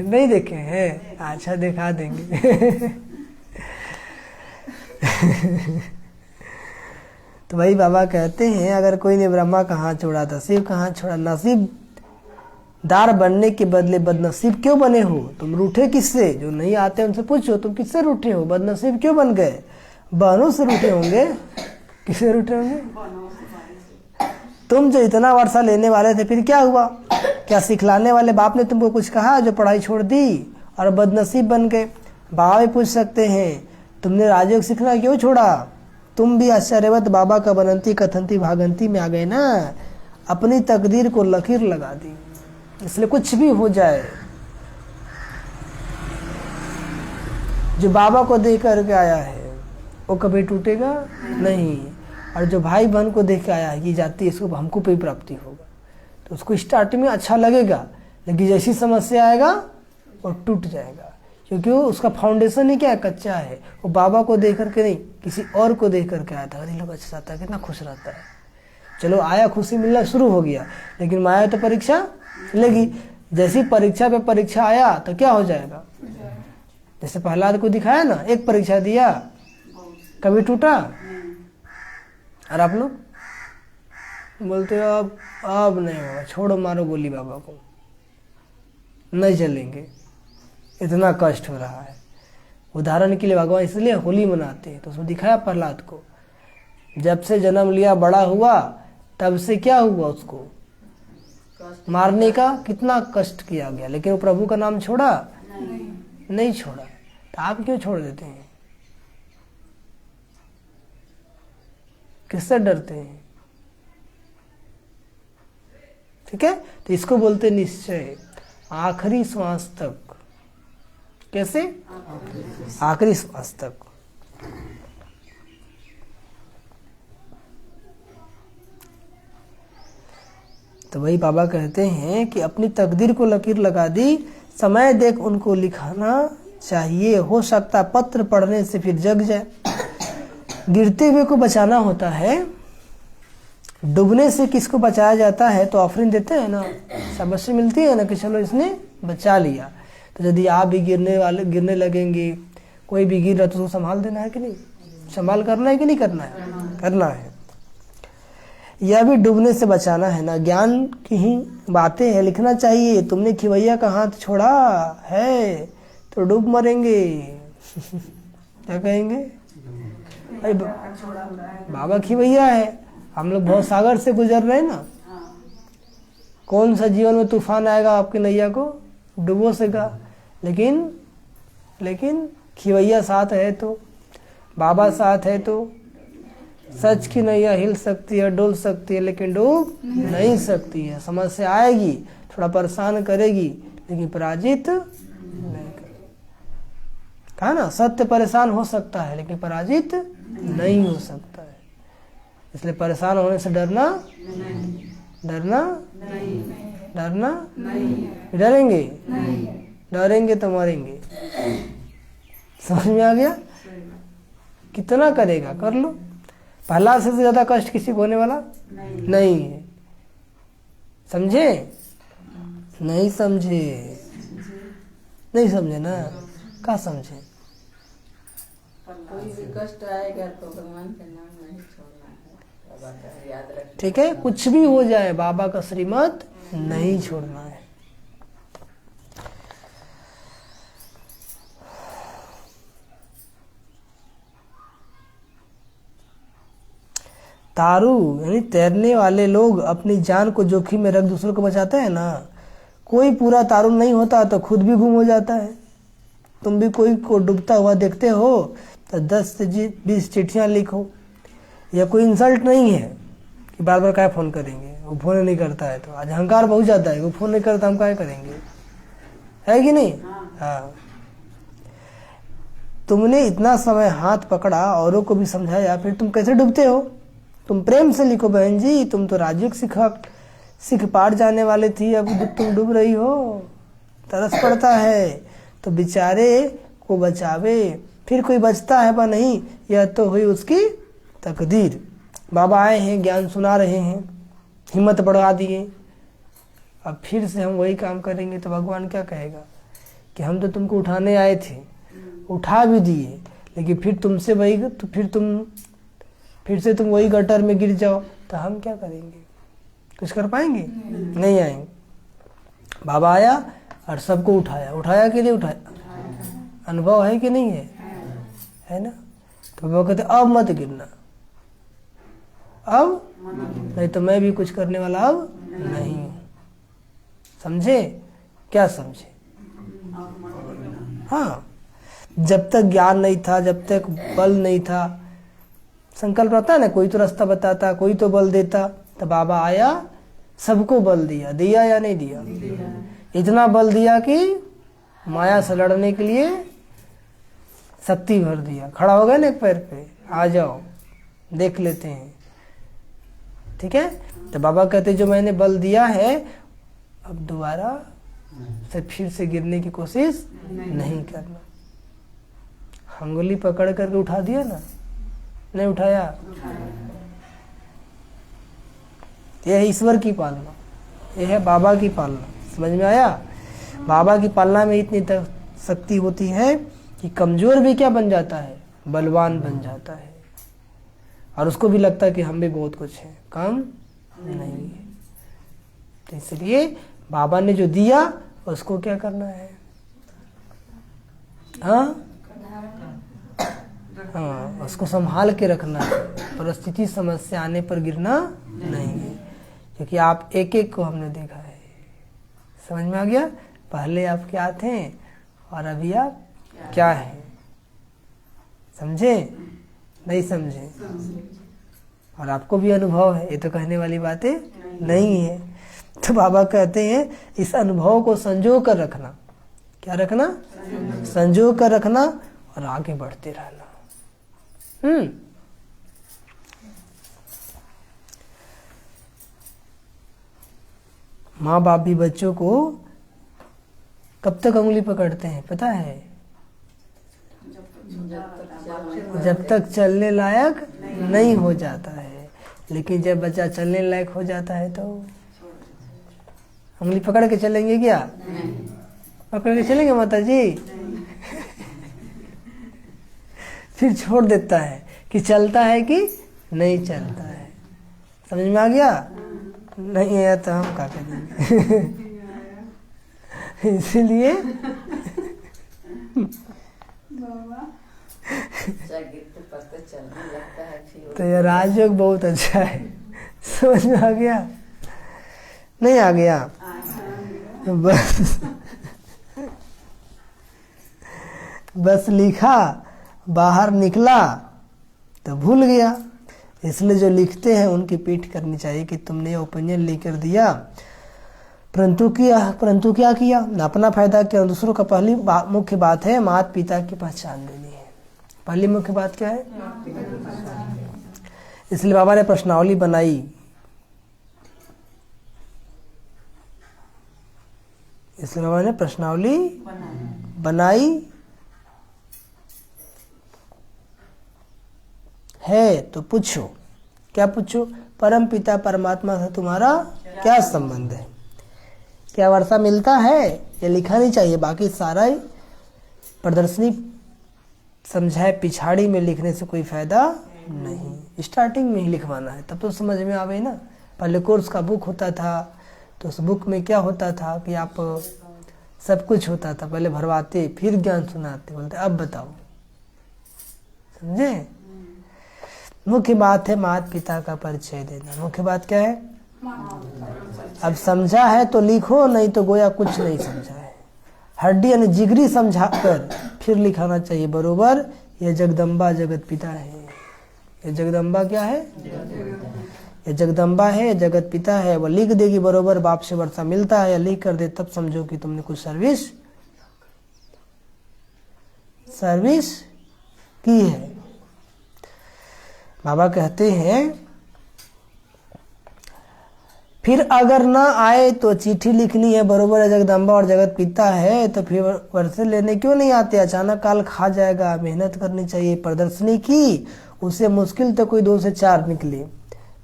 A: नहीं देखे हैं? अच्छा दिखा देंगे। तो वही बाबा कहते हैं अगर कोई ने ब्रह्मा का हाथ छोड़ा था, शिव का हाथ छोड़ा, नसीबदार बनने के बदले बदनसीब क्यों बने हो? तुम रूठे किससे? जो नहीं आते उनसे पूछो तुम किससे रूठे हो, बदनसीब क्यों बन गए? बहनों से रूठे होंगे। किससे रूठे होंगे? तुम जो इतना वर्षा लेने वाले थे फिर क्या हुआ? क्या सिखलाने वाले बाप ने तुमको कुछ कहा जो पढ़ाई छोड़ दी और बदनसीब बन गए? बाबा भी पूछ सकते हैं तुमने राजयोग सीखना क्यों छोड़ा? तुम भी आश्चर्यवत बाबा का बनंती कथंती भागंती में आ गए ना, अपनी तकदीर को लकीर लगा दी। इसलिए कुछ भी हो जाए, जो बाबा को देख करके आया है वो कभी टूटेगा नहीं। और जो भाई बहन को देख के आया है कि जाति इसको हमको पे प्राप्ति होगा, तो उसको स्टार्टिंग में अच्छा लगेगा, लेकिन जैसी समस्या आएगा वो टूट जाएगा। क्योंकि वो उसका फाउंडेशन ही क्या है? कच्चा है। वो बाबा को देख करके नहीं, किसी और को देख करके आया था। अरे लोग अच्छा रहता है, कितना खुश रहता है। चलो आया, खुशी मिलना शुरू हो गया, लेकिन माया तो परीक्षा लेगी। जैसी परीक्षा पे परीक्षा आया तो क्या हो जाएगा? जैसे प्रहलाद को दिखाया ना, एक परीक्षा दिया कभी टूटा। और आप लोग बोलते हो अब नहीं होगा, छोड़ो मारो गोली बाबा को, नहीं चलेंगे, इतना कष्ट हो रहा है। उदाहरण के लिए भगवान इसलिए होली मनाते हैं, तो उसमें दिखाया प्रहलाद को जब से जन्म लिया बड़ा हुआ तब से क्या हुआ, उसको मारने का कितना कष्ट किया गया, लेकिन वो प्रभु का नाम छोड़ा नहीं छोड़ा। तो आप क्यों छोड़ देते हैं? किससे डरते हैं? ठीक है, तो इसको बोलते निश्चय, आखिरी श्वास तक। कैसे? आखिरी श्वास तक। तो वही बाबा कहते हैं कि अपनी तकदीर को लकीर लगा दी, समय देख उनको लिखाना चाहिए, हो सकता पत्र पढ़ने से फिर जग जाए। गिरते हुए को बचाना होता है, डूबने से किसको बचाया जाता है? तो ऑफरिंग देते हैं ना, शाबाशी मिलती है ना कि चलो इसने बचा लिया। तो यदि आप भी गिरने लगेंगे, कोई भी गिर रहा तो उसको संभाल देना है कि नहीं? संभाल करना है कि नहीं करना है? करना है। यह भी डूबने से बचाना है ना, ज्ञान की ही बातें हैं, लिखना चाहिए। तुमने खिवैया का हाथ छोड़ा है तो डूब मरेंगे। क्या कहेंगे? अरे बाबा खिवैया है, हम लोग बहुत सागर से गुजर रहे हैं ना। कौन सा जीवन में तूफान आएगा आपकी नैया को डुबो सका, लेकिन खिवैया साथ है तो, बाबा साथ है तो सच की नैया हिल सकती है, डोल सकती है, लेकिन डूब नहीं सकती है। समस्या आएगी, थोड़ा परेशान करेगी, लेकिन पराजित नहीं करेगी। कहा ना, सत्य परेशान हो सकता है लेकिन पराजित नहीं हो सकता है। इसलिए परेशान होने से डरना डरेंगे, डरेंगे तो मरेंगे। समझ में आ गया? कितना करेगा, कर लो। पहला से ज्यादा कष्ट किसी को होने वाला नहीं है। समझे? नहीं समझे? नहीं समझे ना? क्या समझे?
B: कोई भी कष्ट आएगा तो भगवान का नाम नहीं छोड़ना है, बाबा का याद रखना।
A: ठीक है, कुछ भी हो जाए बाबा का श्रीमत नहीं छोड़ना है। तारू यानी तैरने वाले लोग अपनी जान को जोखिम में रख दूसरों को बचाते हैं ना। कोई पूरा तारू नहीं होता तो खुद भी गुम हो जाता है। तुम भी कोई को डूबता हुआ देखते हो तो 10 से 20 चिट्ठियां लिखो। या कोई इंसल्ट नहीं है कि बार बार क्या फ़ोन करेंगे, वो फ़ोन नहीं करता है तो आज अहंकार बहुत जाता है, वो फ़ोन नहीं करता हम क्या करेंगे, है कि नहीं? हाँ, तुमने इतना समय हाथ पकड़ा, औरों को भी समझाया, फिर तुम कैसे डूबते हो? तुम प्रेम से लिखो बहन जी, तुम तो राजयोग सिख पार जाने वाले थी, अब तुम डूब रही हो। तरस पड़ता है तो बेचारे को बचावे, फिर कोई बचता है वह नहीं, यह तो हुई उसकी तकदीर। बाबा आए हैं, ज्ञान सुना रहे हैं, हिम्मत बढ़ा दिए, अब फिर से हम वही काम करेंगे तो भगवान क्या कहेगा कि हम तो तुमको उठाने आए थे, उठा भी दिए, लेकिन फिर तुमसे वही तो फिर से तुम वही गटर में गिर जाओ तो हम क्या करेंगे? कुछ कर पाएंगे? नहीं आएंगे। बाबा आया और सबको उठाया। उठाया कि नहीं उठाया? अनुभव है कि नहीं है ना? तो वो कहते अब मत गिरना, अब नहीं तो मैं भी कुछ करने वाला अब नहीं हूं। समझे? क्या समझे? हाँ, जब तक ज्ञान नहीं था, जब तक बल नहीं था, संकल्प रहता है ना, कोई तो रास्ता बताता, कोई तो बल देता, तो बाबा आया, सबको बल दिया। दिया या नहीं दिया? इतना बल दिया कि माया से लड़ने के लिए शक्ति भर दिया। खड़ा हो गया ना एक पैर पे, आ जाओ देख लेते हैं। ठीक है, तो बाबा कहते जो मैंने बल दिया है अब दोबारा से फिर से गिरने की कोशिश नहीं करना। अंगुली पकड़ करके उठा दिया ना, नहीं उठाया? यह है ईश्वर की पालना, यह है बाबा की पालना। समझ में आया? बाबा की पालना में इतनी शक्ति होती है कि कमजोर भी क्या बन जाता है? बलवान बन जाता है। और उसको भी लगता है कि हम भी बहुत कुछ है, कम नहीं है। तो इसलिए बाबा ने जो दिया उसको क्या करना है? हाँ, उसको संभाल के रखना है। परिस्थिति समस्या आने पर गिरना नहीं है, क्योंकि आप एक एक को हमने देखा है। समझ में आ गया? पहले आप क्या थे और अभी आप क्या हैं। समझे? नहीं समझे? और आपको भी अनुभव है, ये तो कहने वाली बातें नहीं है। तो बाबा कहते हैं इस अनुभव को संजो कर रखना। क्या रखना? संजो कर रखना और आगे बढ़ते रहना। माँ बाप भी बच्चों को कब तक उंगली पकड़ते हैं पता है? जब तक चलने लायक नहीं हो जाता है। लेकिन जब बच्चा चलने लायक हो जाता है तो उंगली पकड़ के चलेंगे क्या? पकड़ के चलेंगे माता जी? फिर छोड़ देता है कि चलता है कि नहीं चलता है। समझ में आ गया? नहीं आया तो हम क्या करेंगे? इसीलिए तो ये राजयोग बहुत अच्छा है। समझ में आ गया? नहीं आ गया? बस लिखा, बाहर निकला तो भूल गया। इसलिए जो लिखते हैं उनकी पीठ करनी चाहिए कि तुमने ये ओपिनियन लेकर दिया, परंतु क्या किया? अपना फायदा किया, दूसरों का। पहली मुख्य बात है माता पिता की पहचान देनी है। पहली मुख्य बात क्या है? इसलिए बाबा ने प्रश्नावली बनाई। इसलिए बाबा ने प्रश्नावली बनाई है तो पूछो। क्या पूछो? परम पिता परमात्मा से तुम्हारा क्या संबंध है? क्या वर्षा मिलता है? ये लिखा नहीं चाहिए, बाकी सारा ही प्रदर्शनी समझाए पिछाड़ी में लिखने से कोई फायदा नहीं, स्टार्टिंग में ही लिखवाना है, तब तो समझ में आवे ना। पहले कोर्स का बुक होता था तो उस बुक में क्या होता था कि आप सब कुछ होता था, पहले भरवाते फिर ज्ञान सुनाते, बोलते अब बताओ। समझे? मुख्य बात है माता पिता का परिचय देना। मुख्य बात क्या है? अब समझा है तो लिखो, नहीं तो गोया कुछ नहीं समझा है। हड्डी यानी जिगरी समझा कर फिर लिखाना चाहिए बरोबर। यह जगदम्बा जगत पिता है। ये जगदम्बा क्या है? ये जगदम्बा है, जगत पिता है। वो लिख देगी बरोबर, बाप से वर्षा मिलता है, या लिख कर दे तब समझो कि तुमने कुछ सर्विस की है। बाबा कहते हैं फिर अगर ना आए तो चिट्ठी लिखनी है बरोबर है। जगदम्बा और जगत पिता है तो फिर वर्षे लेने क्यों नहीं आते? अचानक काल खा जाएगा। मेहनत करनी चाहिए। प्रदर्शनी की उससे मुश्किल तो कोई 2 से 4 निकले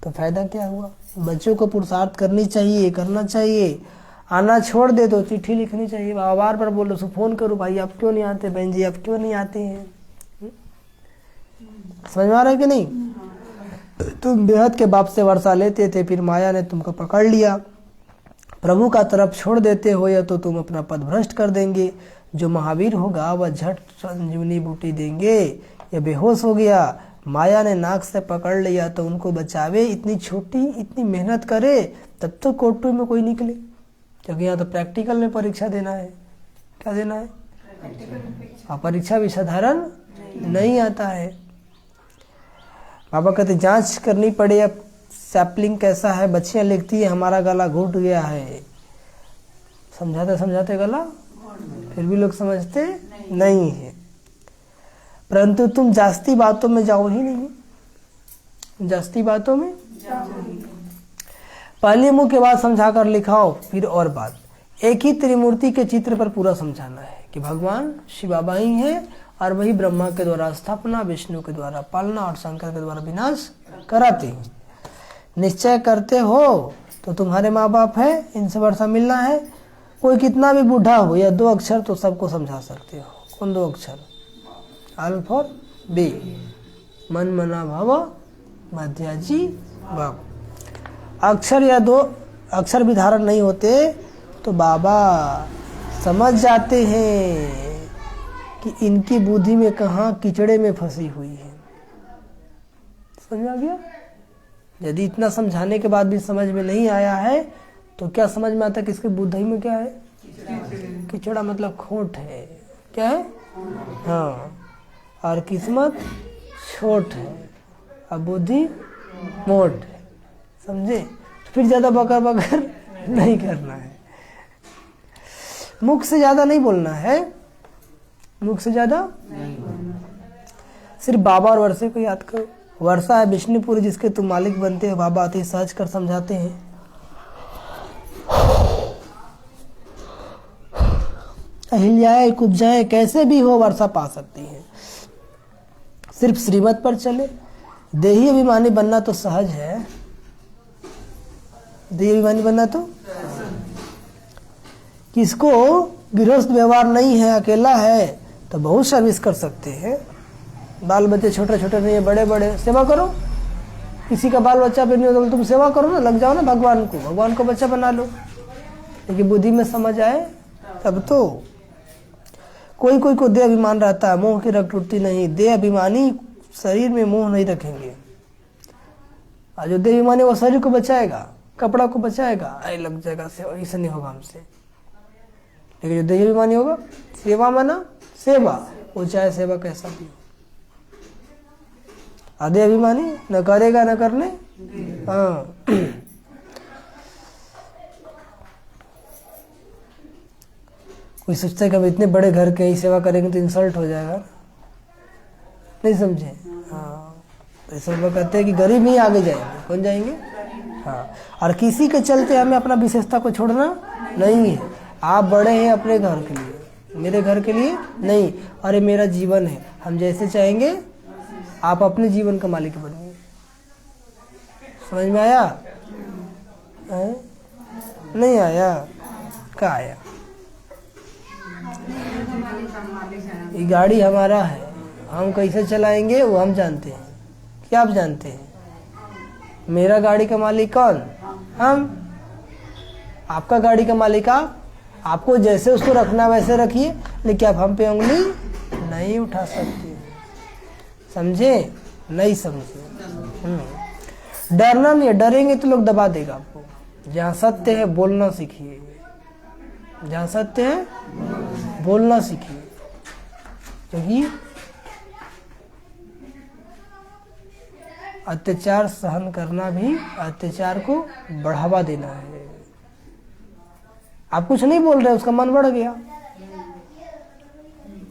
A: तो फायदा क्या हुआ? बच्चों को पुरुषार्थ करनी चाहिए, करना चाहिए। आना छोड़ दे तो चिट्ठी लिखनी चाहिए। बार बार बोलो, सो फोन करो, भाई आप क्यों नहीं आते, बहन जी आप क्यों नहीं आते हैं। समझ में आ रहा है कि नहीं? तुम बेहद के बाप से वर्षा लेते थे, फिर माया ने तुमको पकड़ लिया। प्रभु का तरफ छोड़ देते हो या तो तुम अपना पद भ्रष्ट कर देंगे। जो महावीर होगा वह झट संजीवनी बूटी देंगे। ये बेहोश हो गया, माया ने नाक से पकड़ लिया तो उनको बचावे। इतनी छोटी, इतनी मेहनत करे तब तो कोर्टू में कोई निकले, क्योंकि यहाँ तो प्रैक्टिकल में परीक्षा देना है। क्या देना है? परीक्षा भी साधारण नहीं आता है। बाबा कहते जांच करनी पड़े अब सैपलिंग कैसा है। बच्चियां लिखती है हमारा गला घुट गया है, समझाते समझाते गला, फिर भी लोग समझते नहीं है। परंतु तुम जास्ती बातों में जाओ ही नहीं। जास्ती बातों में पहले मुंह के बाद समझा कर लिखाओ, फिर और बात। एक ही त्रिमूर्ति के चित्र पर पूरा समझाना है कि भगवान शिव बाबा ही है और वही ब्रह्मा के द्वारा स्थापना, विष्णु के द्वारा पालना और शंकर के द्वारा विनाश कराते हैं। निश्चय करते हो तो तुम्हारे माँ बाप है, इनसे वर्षा मिलना है। कोई कितना भी बूढ़ा हो या 2 अक्षर तो सबको समझा सकते हो। कौन 2 अक्षर? अल्फ और बी। मन मना भव मध्याजी बाब। अक्षर या 2 अक्षर भी धारण नहीं होते तो बाबा समझ जाते हैं कि इनकी बुद्धि में कहाँ कीचड़े में फंसी हुई है। समझ में आ गया? यदि इतना समझाने के बाद भी समझ में नहीं आया है तो क्या समझ में आता है कि इसकी बुद्धि में क्या है? कीचड़ा मतलब खोट है। क्या है? हाँ, और किस्मत छोट है और बुद्धि मोट है। समझे? फिर ज्यादा बकर बकर नहीं करना है। मुख से ज्यादा नहीं बोलना है, मुख से ज्यादा सिर्फ बाबा और वर्षे को याद करो। वर्षा है विष्णुपुरी जिसके तुम मालिक बनते हो। बाबा अति सहज कर समझाते हैं। अहिल्याएं कुब्जाएं कैसे भी हो वर्षा पा सकती है, सिर्फ श्रीमत पर चले। देही अभिमानी बनना तो सहज है। देही अभिमानी बनना तो किसको गृहस्थ व्यवहार नहीं है, अकेला है तो बहुत सर्विस कर सकते हैं। बाल बच्चे छोटे छोटे नहीं है, बड़े बड़े, सेवा करो। किसी का बाल बच्चा पे नहीं होता तो तुम सेवा करो ना, लग जाओ ना भगवान को बच्चा बना लो। लेकिन बुद्धि में समझ आए तब तो। कोई कोई को देह अभिमान रहता है, मोह की रग टूटती नहीं। देह अभिमानी शरीर में मोह नहीं रखेंगे। और जो देह अभिमानी वो शरीर को बचाएगा, कपड़ा को बचाएगा, अरे लग जाएगा सेवा, ऐसा नहीं होगा हमसे। लेकिन जो देह अभिमानी होगा, सेवा माना सेवा, वो चाहे सेवा कैसा भी हो। आधे अभिमानी न करेगा न करने। हाँ, कोई सोचता है कि हम इतने बड़े घर के ही सेवा करेंगे तो इंसल्ट हो जाएगा, नहीं समझे? हाँ, तो सब लोग कहते हैं कि गरीब ही आगे जाएंगे। कौन जाएंगे? हाँ, और किसी के चलते हमें अपना विशेषता को छोड़ना नहीं है। आप बड़े हैं अपने घर के लिए, मेरे घर के लिए नहीं। अरे मेरा जीवन है, हम जैसे चाहेंगे आप अपने जीवन का मालिक बनिए। समझ में आया? नहीं आया? क्या आया? ये गाड़ी हमारा है, हम कैसे चलाएंगे वो हम जानते हैं। क्या आप जानते हैं? मेरा गाड़ी का मालिक कौन? हम। आपका गाड़ी का मालिक आप। आपको जैसे उसको रखना वैसे रखिए, लेकिन आप हम पे उंगली नहीं उठा सकते। समझे? नहीं समझे? डरना नहीं है, डरेंगे तो लोग दबा देगा आपको। जहाँ सत्य है बोलना सीखिए, जहाँ सत्य है बोलना सीखिए, क्योंकि अत्याचार सहन करना भी अत्याचार को बढ़ावा देना है। आप कुछ नहीं बोल रहे, उसका मन बढ़ गया।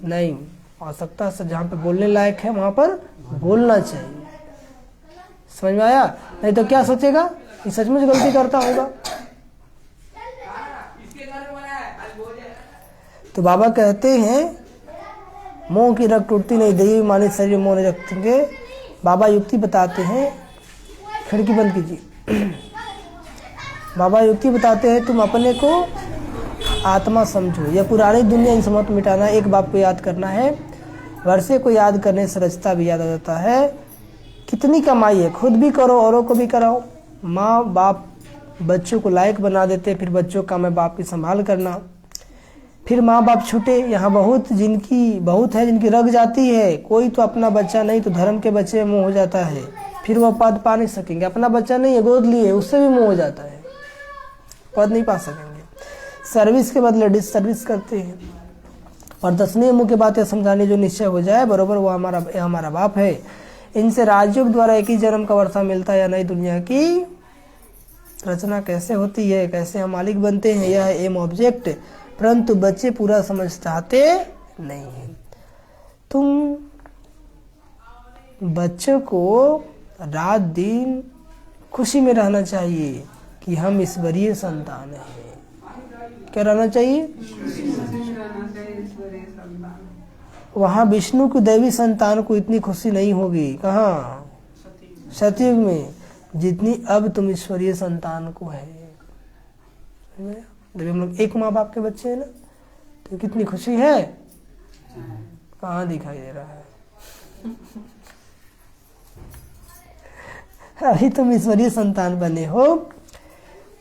A: नहीं, आवश्यकता से जहाँ पे बोलने लायक है वहां पर बोलना चाहिए। समझ में आया? नहीं तो क्या सोचेगा कि सचमुच गलती करता होगा। तो बाबा कहते हैं मोह की रग टूटती नहीं, देवी मानित शरीर मोह नहीं रखेंगे। बाबा युक्ति बताते हैं, खिड़की बंद कीजिए। बाबा युक्ति बताते हैं तुम अपने को आत्मा समझो, यह पुरानी दुनिया इन समझ मिटाना, एक बाप को याद करना है। वर्षे को याद करने से रचता भी याद आ जाता है। कितनी कमाई है, खुद भी करो औरों को भी कराओ। माँ बाप बच्चों को लायक बना देते, फिर बच्चों का मैं बाप की संभाल करना। फिर माँ बाप छूटे, यहाँ बहुत है जिनकी रग जाती है। कोई तो अपना बच्चा नहीं तो धर्म के बच्चे में मोह हो जाता है, फिर वो पद पा नहीं सकेंगे। अपना बच्चा नहीं है, गोद लिए, उससे भी मोह हो जाता है, पद नहीं पा सकेंगे। सर्विस के बदले डिसर्विस करते हैं। और 10 नियमों की बातें समझाने जो निश्चय हो जाए बरोबर वो हमारा बाप है। इनसे राजयोग द्वारा एक ही जन्म का वर्षा मिलता है या नई दुनिया की रचना कैसे होती है, कैसे हम मालिक बनते हैं, यह एम ऑब्जेक्ट। परंतु बच्चे पूरा समझ चाहते नहीं है। तुम बच्चों को रात दिन खुशी में रहना चाहिए कि हम ईश्वरीय संतान हैं। क्या रहना चाहिए? वहाँ विष्णु की दैवी संतान को इतनी खुशी नहीं होगी। कहाँ? सतयुग में, जितनी अब तुम ईश्वरीय संतान को है। जब हम लोग एक माँ बाप के बच्चे हैं ना, तो कितनी खुशी है। कहाँ दिखाई दे रहा है? अभी तुम ईश्वरीय संतान बने हो,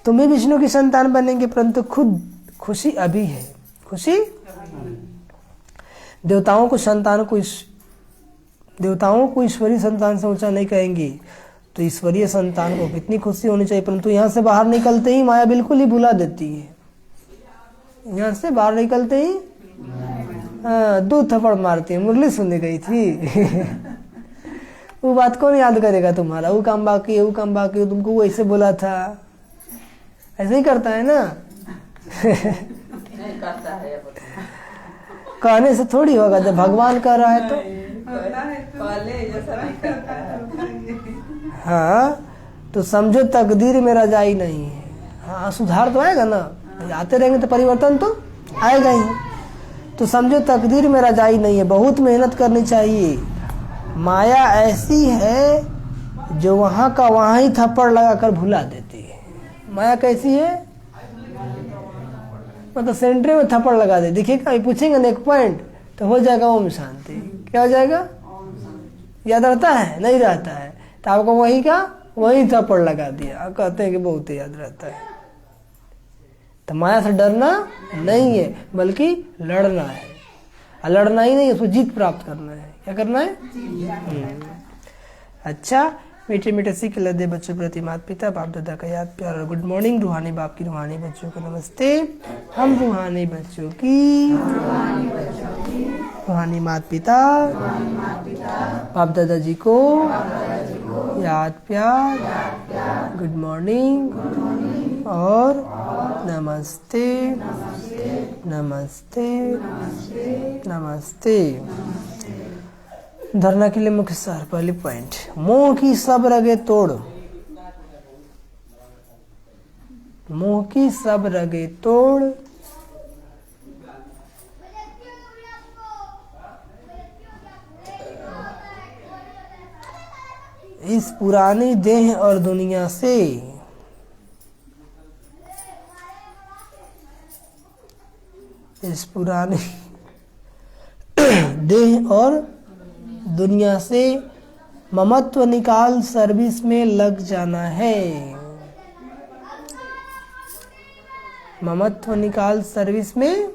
A: तुम भी विष्णु की संतान बनेंगे, परंतु खुद खुशी अभी है। खुशी देवताओं को ईश्वरीय संतान से ऊंचा नहीं कहेंगी। तो ईश्वरीय संतान को कितनी खुशी होनी चाहिए, परंतु यहाँ से बाहर निकलते ही माया बिल्कुल ही भुला देती है। यहाँ से बाहर निकलते ही 2 थप्पड़ मारती है। मुरली सुनने गई थी वो बात कौन याद करेगा तुम्हारा? वो काम बाकी है, वो काम बाकी है, तुमको वो ऐसे बोला था। ऐसे ही करता है ना
B: नहीं करता है।
A: कहने से थोड़ी होगा, जब भगवान कह रहा है तो। हाँ, तो समझो तकदीर में रजाई नहीं है। हाँ, सुधार तो आएगा ना, आते रहेंगे तो परिवर्तन तो आएगा ही। तो समझो तकदीर में रजाई नहीं है, बहुत मेहनत करनी चाहिए। माया ऐसी है जो वहाँ का वहाँ ही थप्पड़ लगाकर भुला देती है। माया कैसी है? मतलब सेंटर में थप्पड़ लगा दे। देखिएगा, पूछेंगे ना एक पॉइंट तो हो जाएगा ओम शांति। क्या हो जाएगा? याद रहता है? नहीं रहता है तो आपको वही थप्पड़ लगा दिया। आप कहते हैं कि बहुत याद रहता है। तो माया से डरना नहीं है, बल्कि लड़ना है। और लड़ना ही नहीं, उसको जीत प्राप्त करना है। क्या करना है? अच्छा, मीठे मीठे सीख लदे बच्चों प्रति माता पिता बाप दादा का याद प्यार और गुड मॉर्निंग। रूहानी बाप की रूहानी बच्चों को नमस्ते। हम रूहानी बच्चों की रूहानी माता पिता बाप दादा जी को याद प्यार, गुड मॉर्निंग और नमस्ते नमस्ते नमस्ते। धरना के लिए मुख्य सार। पहली पॉइंट, मोह की सब रगे तोड़। मोह की सब रगे तोड़। इस पुरानी देह और दुनिया से इस पुरानी देह और दुनिया से ममत्व निकाल सर्विस में लग जाना है। ममत्व निकाल सर्विस में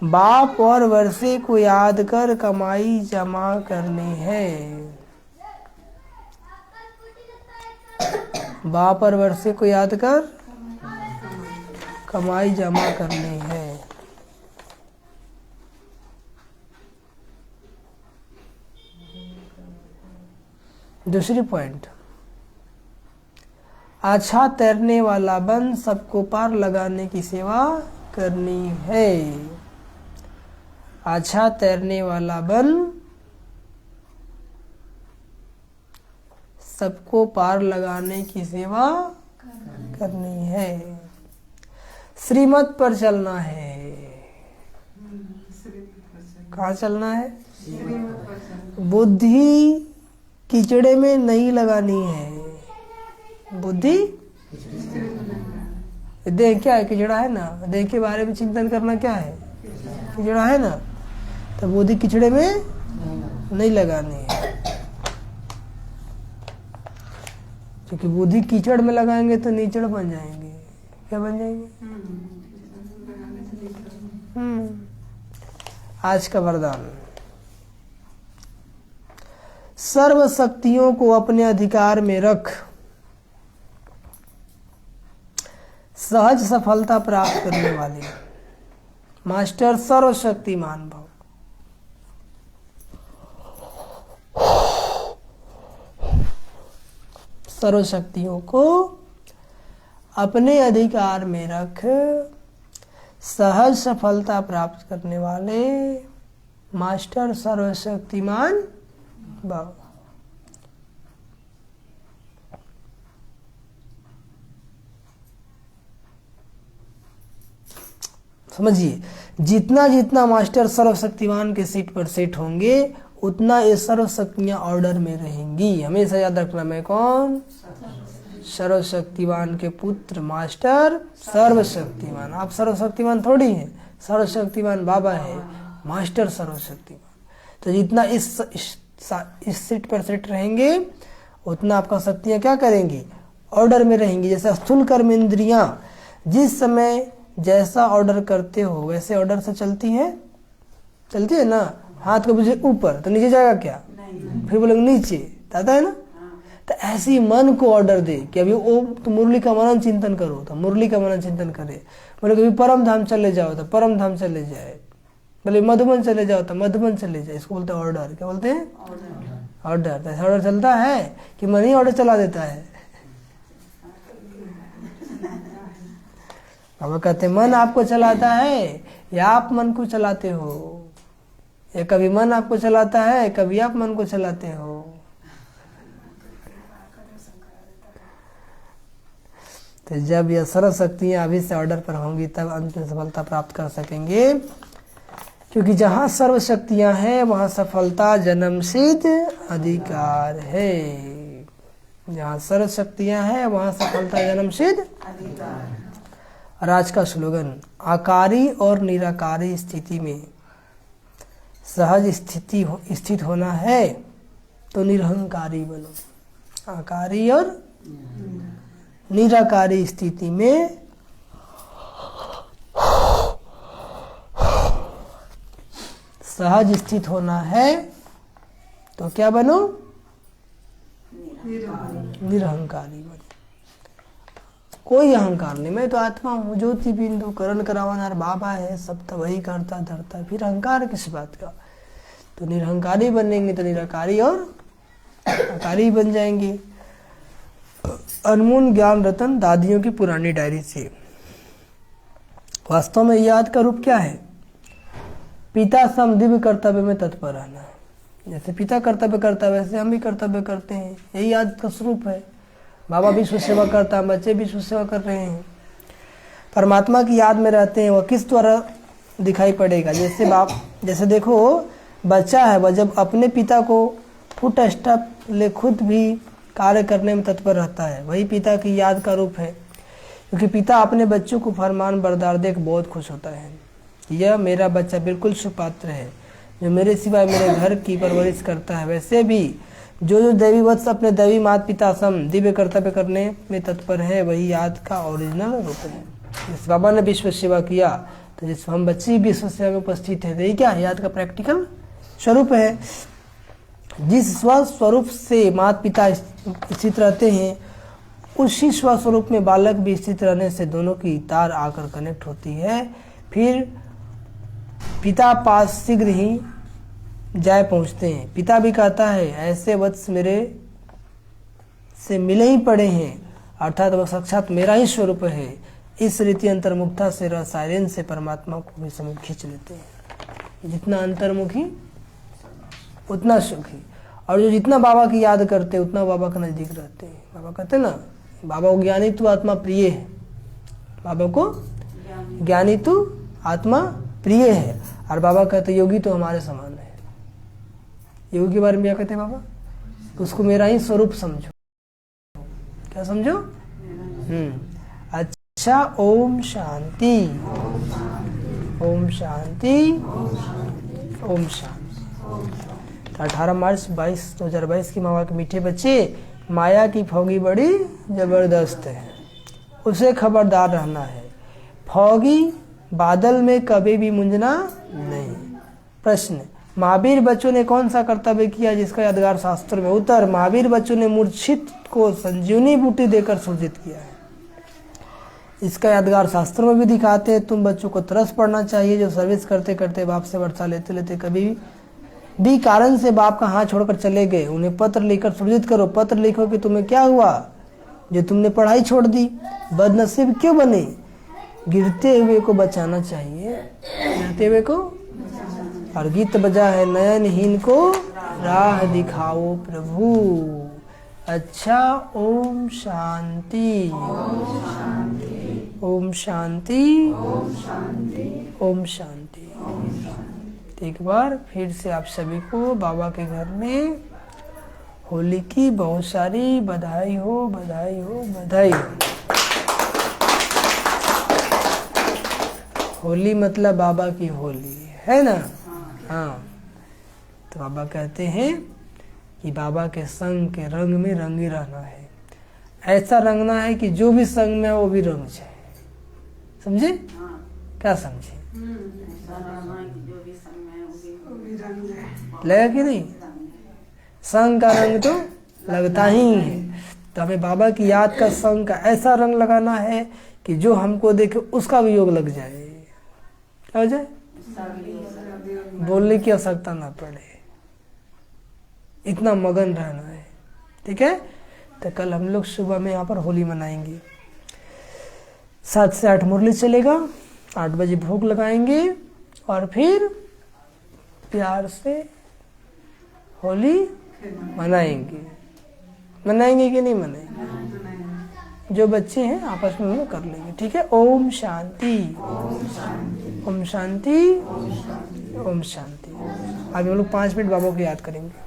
A: बाप और वर्षे को याद कर कमाई जमा करनी है। बाप और वर्षे को याद कर कमाई जमा करनी है। दूसरी पॉइंट, अच्छा तैरने वाला बन सबको पार लगाने की सेवा करनी है। अच्छा तैरने वाला बन सबको पार लगाने की सेवा करनी है। श्रीमत पर चलना है। कहाँ चलना है? बुद्धि कीचड़े में नहीं लगानी है। बुद्धि देह क्या है? कीचड़ा है ना। देह के बारे में चिंतन करना क्या है? कीचड़ा है ना। तो बुद्धि कीचड़े में नहीं लगानी है, क्योंकि बुद्धि कीचड़ में लगाएंगे तो नीचड़ बन जाएंगे। क्या बन जाएंगे? आज का वरदान, सर्व शक्तियों को अपने अधिकार में रख सहज सफलता प्राप्त करने वाले मास्टर सर्वशक्तिमान भव। सर्व शक्तियों को अपने अधिकार में रख सहज सफलता प्राप्त करने वाले मास्टर सर्वशक्तिमान भव। समझिए, जितना जितना मास्टर सर्वशक्तिमान के सीट पर सेट होंगे उतना ये सर्व शक्तियां ऑर्डर में रहेंगी। हमेशा याद रखना, मैं कौन? सर्वशक्तिमान के पुत्र मास्टर सर्वशक्तिमान। आप सर्वशक्तिमान थोड़ी हैं, सर्वशक्तिमान बाबा है, मास्टर सर्वशक्तिमान। तो जितना इस सीट पर सेट रहेंगे उतना आपका शक्तियां क्या करेंगी? ऑर्डर में रहेंगी। जैसे स्थूल कर्म इंद्रियां जिस समय जैसा ऑर्डर करते हो वैसे ऑर्डर से चलती है ना। हाथ को बुझे ऊपर तो नीचे जाएगा क्या? फिर बोलेंगे नीचे, जाता है ना। तो ऐसे ही मन को ऑर्डर दे कि अभी वो तो मुरली का मनन चिंतन करो, तो मुरली का मनन चिंतन करे। बोले कभी परम धाम चले जाओ तो परम धाम चले जाए। बोले मधुबन चले जाओ तो मधुबन चले जाए। इसको बोलते हैं ऑर्डर। क्या बोलते हैं? ऑर्डर। तो ऐसा ऑर्डर चलता है कि मन ही ऑर्डर चला देता है। अब कहते मन आपको चलाता है या आप मन को चलाते हो? या कभी मन आपको चलाता है, कभी आप मन को चलाते हो। तो जब यह सर्व शक्तियां अभी से ऑर्डर पर होंगी तब अंतिम सफलता प्राप्त कर सकेंगे, क्योंकि जहां सर्व शक्तियां हैं वहां सफलता जन्मसिद्ध अधिकार है। जहां सर्व शक्तियां हैं वहां सफलता जन्मसिद्ध अधिकार। और आज का स्लोगन, आकारी और निराकारी स्थिति में सहज स्थित होना है तो निरहंकारी बनो। आकारी और निराकारी स्थिति में सहज स्थित होना है तो क्या बनो? निरहंकारी बनो। कोई अहंकार नहीं, मैं तो आत्मा हूँ, ज्योति बिंदु, करण करावनार बाबा है, सब तो वही करता धरता, फिर अहंकार किस बात का? तो निरहंकारी बनेंगे तो निराकारी और आकारी बन जाएंगे। अनमोल ज्ञान रतन दादियों की पुरानी डायरी से। वास्तव में याद का रूप क्या है? पिता सम दिव्य कर्तव्य में तत्पर रहना। जैसे पिता कर्तव्य करता है वैसे हम भी कर्तव्य करते हैं, यही याद का स्वरूप है। बाबा विश्व सेवा करता है, बच्चे विश्व सेवा कर रहे हैं, परमात्मा की याद में रहते हैं। वह किस द्वारा दिखाई पड़ेगा? जैसे देखो बच्चा है, वह जब अपने पिता को फुट स्टेप ले खुद भी कार्य करने में तत्पर रहता है, वही पिता की याद का रूप है। क्योंकि पिता अपने बच्चों को फरमान बरदार देख बहुत खुश होता है। यह मेरा बच्चा बिल्कुल सुपात्र है, जो मेरे सिवाय मेरे घर की परवरिश करता है। वैसे भी जो दैवी वत्स अपने दैवी माता पिता सम दिव्य कर्तव्य करने में तत्पर है, वही याद का ओरिजिनल रूप है। जिस बाबा ने विश्व सेवा किया, तो जिस हम बच्चे विश्व सेवा में उपस्थित है, तो ये क्या याद का प्रैक्टिकल स्वरूप है। जिस स्वस्वरूप से माता पिता स्थित रहते हैं, उसी स्वस्वरूप में बालक भी स्थित रहने से दोनों की तार आकर कनेक्ट होती है। फिर पिता पास शीघ्र ही जाए पहुंचते हैं। पिता भी कहता है, ऐसे वत्स मेरे से मिले ही पड़े हैं, अर्थात वह साक्षात मेरा ही स्वरूप है। इस रीति अंतर्मुखता से रसायन से परमात्मा को भी समीप खींच लेते हैं। जितना अंतर्मुखी उतना सुखी, और जो जितना बाबा की याद करते उतना बाबा के नजदीक रहते हैं। बाबा कहते ना, बाबा को ज्ञानी तू आत्मा प्रिय है, बाबा को ज्ञानी तू आत्मा प्रिय है। और बाबा कहते योगी तो हमारे समान है। योगी के बारे में क्या कहते हैं बाबा? उसको मेरा ही स्वरूप समझो। क्या समझो? अच्छा, ओम शांति, ओम शांति, ओम शांति। 18 मार्च 2022 की मावा के मीठे बच्चे, माया की फौगी बड़ी जबरदस्त है, उसे खबरदार रहना है। फौगी बादल में कभी भी मुंजना नहीं। प्रश्न, महावीर बच्चों ने कौन सा कर्तव्य किया जिसका यादगार शास्त्र में? उत्तर, महावीर बच्चों ने मूर्छित को संजीवनी बूटी देकर सूचित किया है। इसका यादगार शास्त्र में भी दिखाते हैं। तुम बच्चों को तरस पड़ना चाहिए, जो सर्विस करते करते बाप से वर्षा लेते लेते कभी भी कारण से बाप का हाथ छोड़कर चले गए। उन्हें पत्र लिखकर सूचित करो। पत्र लिखो कि तुम्हें क्या हुआ जो तुमने पढ़ाई छोड़ दी, बदनसीब क्यों बने। गिरते हुए को बचाना चाहिए, गिरते हुए को। और गीत बजा है, नयनहीन को राह दिखाओ प्रभु। अच्छा, ओम शांति, ओम शांति, ओम शांति। एक बार फिर से आप सभी को बाबा के घर में होली की बहुत सारी बधाई हो, बधाई हो, बधाई हो। होली मतलब बाबा की होली है ना? हाँ, तो बाबा कहते हैं कि बाबा के संग के रंग में रंगी रहना है। ऐसा रंगना है कि जो भी संग में है वो भी रंग जाए। समझे? क्या समझे? लगा कि नहीं? संग का रंग तो लगता ही है। तो हमें बाबा की याद का संग का ऐसा रंग लगाना है कि जो हमको देखे उसका भी योग लग जाए। क्या हो जाए? बोलने की आवश्यकता ना पड़े, इतना मगन रहना है। ठीक है? तो कल हम लोग सुबह में यहाँ पर होली मनाएंगे। 7 से 8 मुरली चलेगा, 8 बजे भोग लगाएंगे और फिर प्यार से होली मनाएंगे। मनाएंगे कि नहीं मनाएंगे? जो बच्चे हैं आपस में वो कर लेंगे। ठीक है? ओम शांति, ओम शांति, ओम शांति। अभी हम लोग 5 मिनट बाबा को याद करेंगे।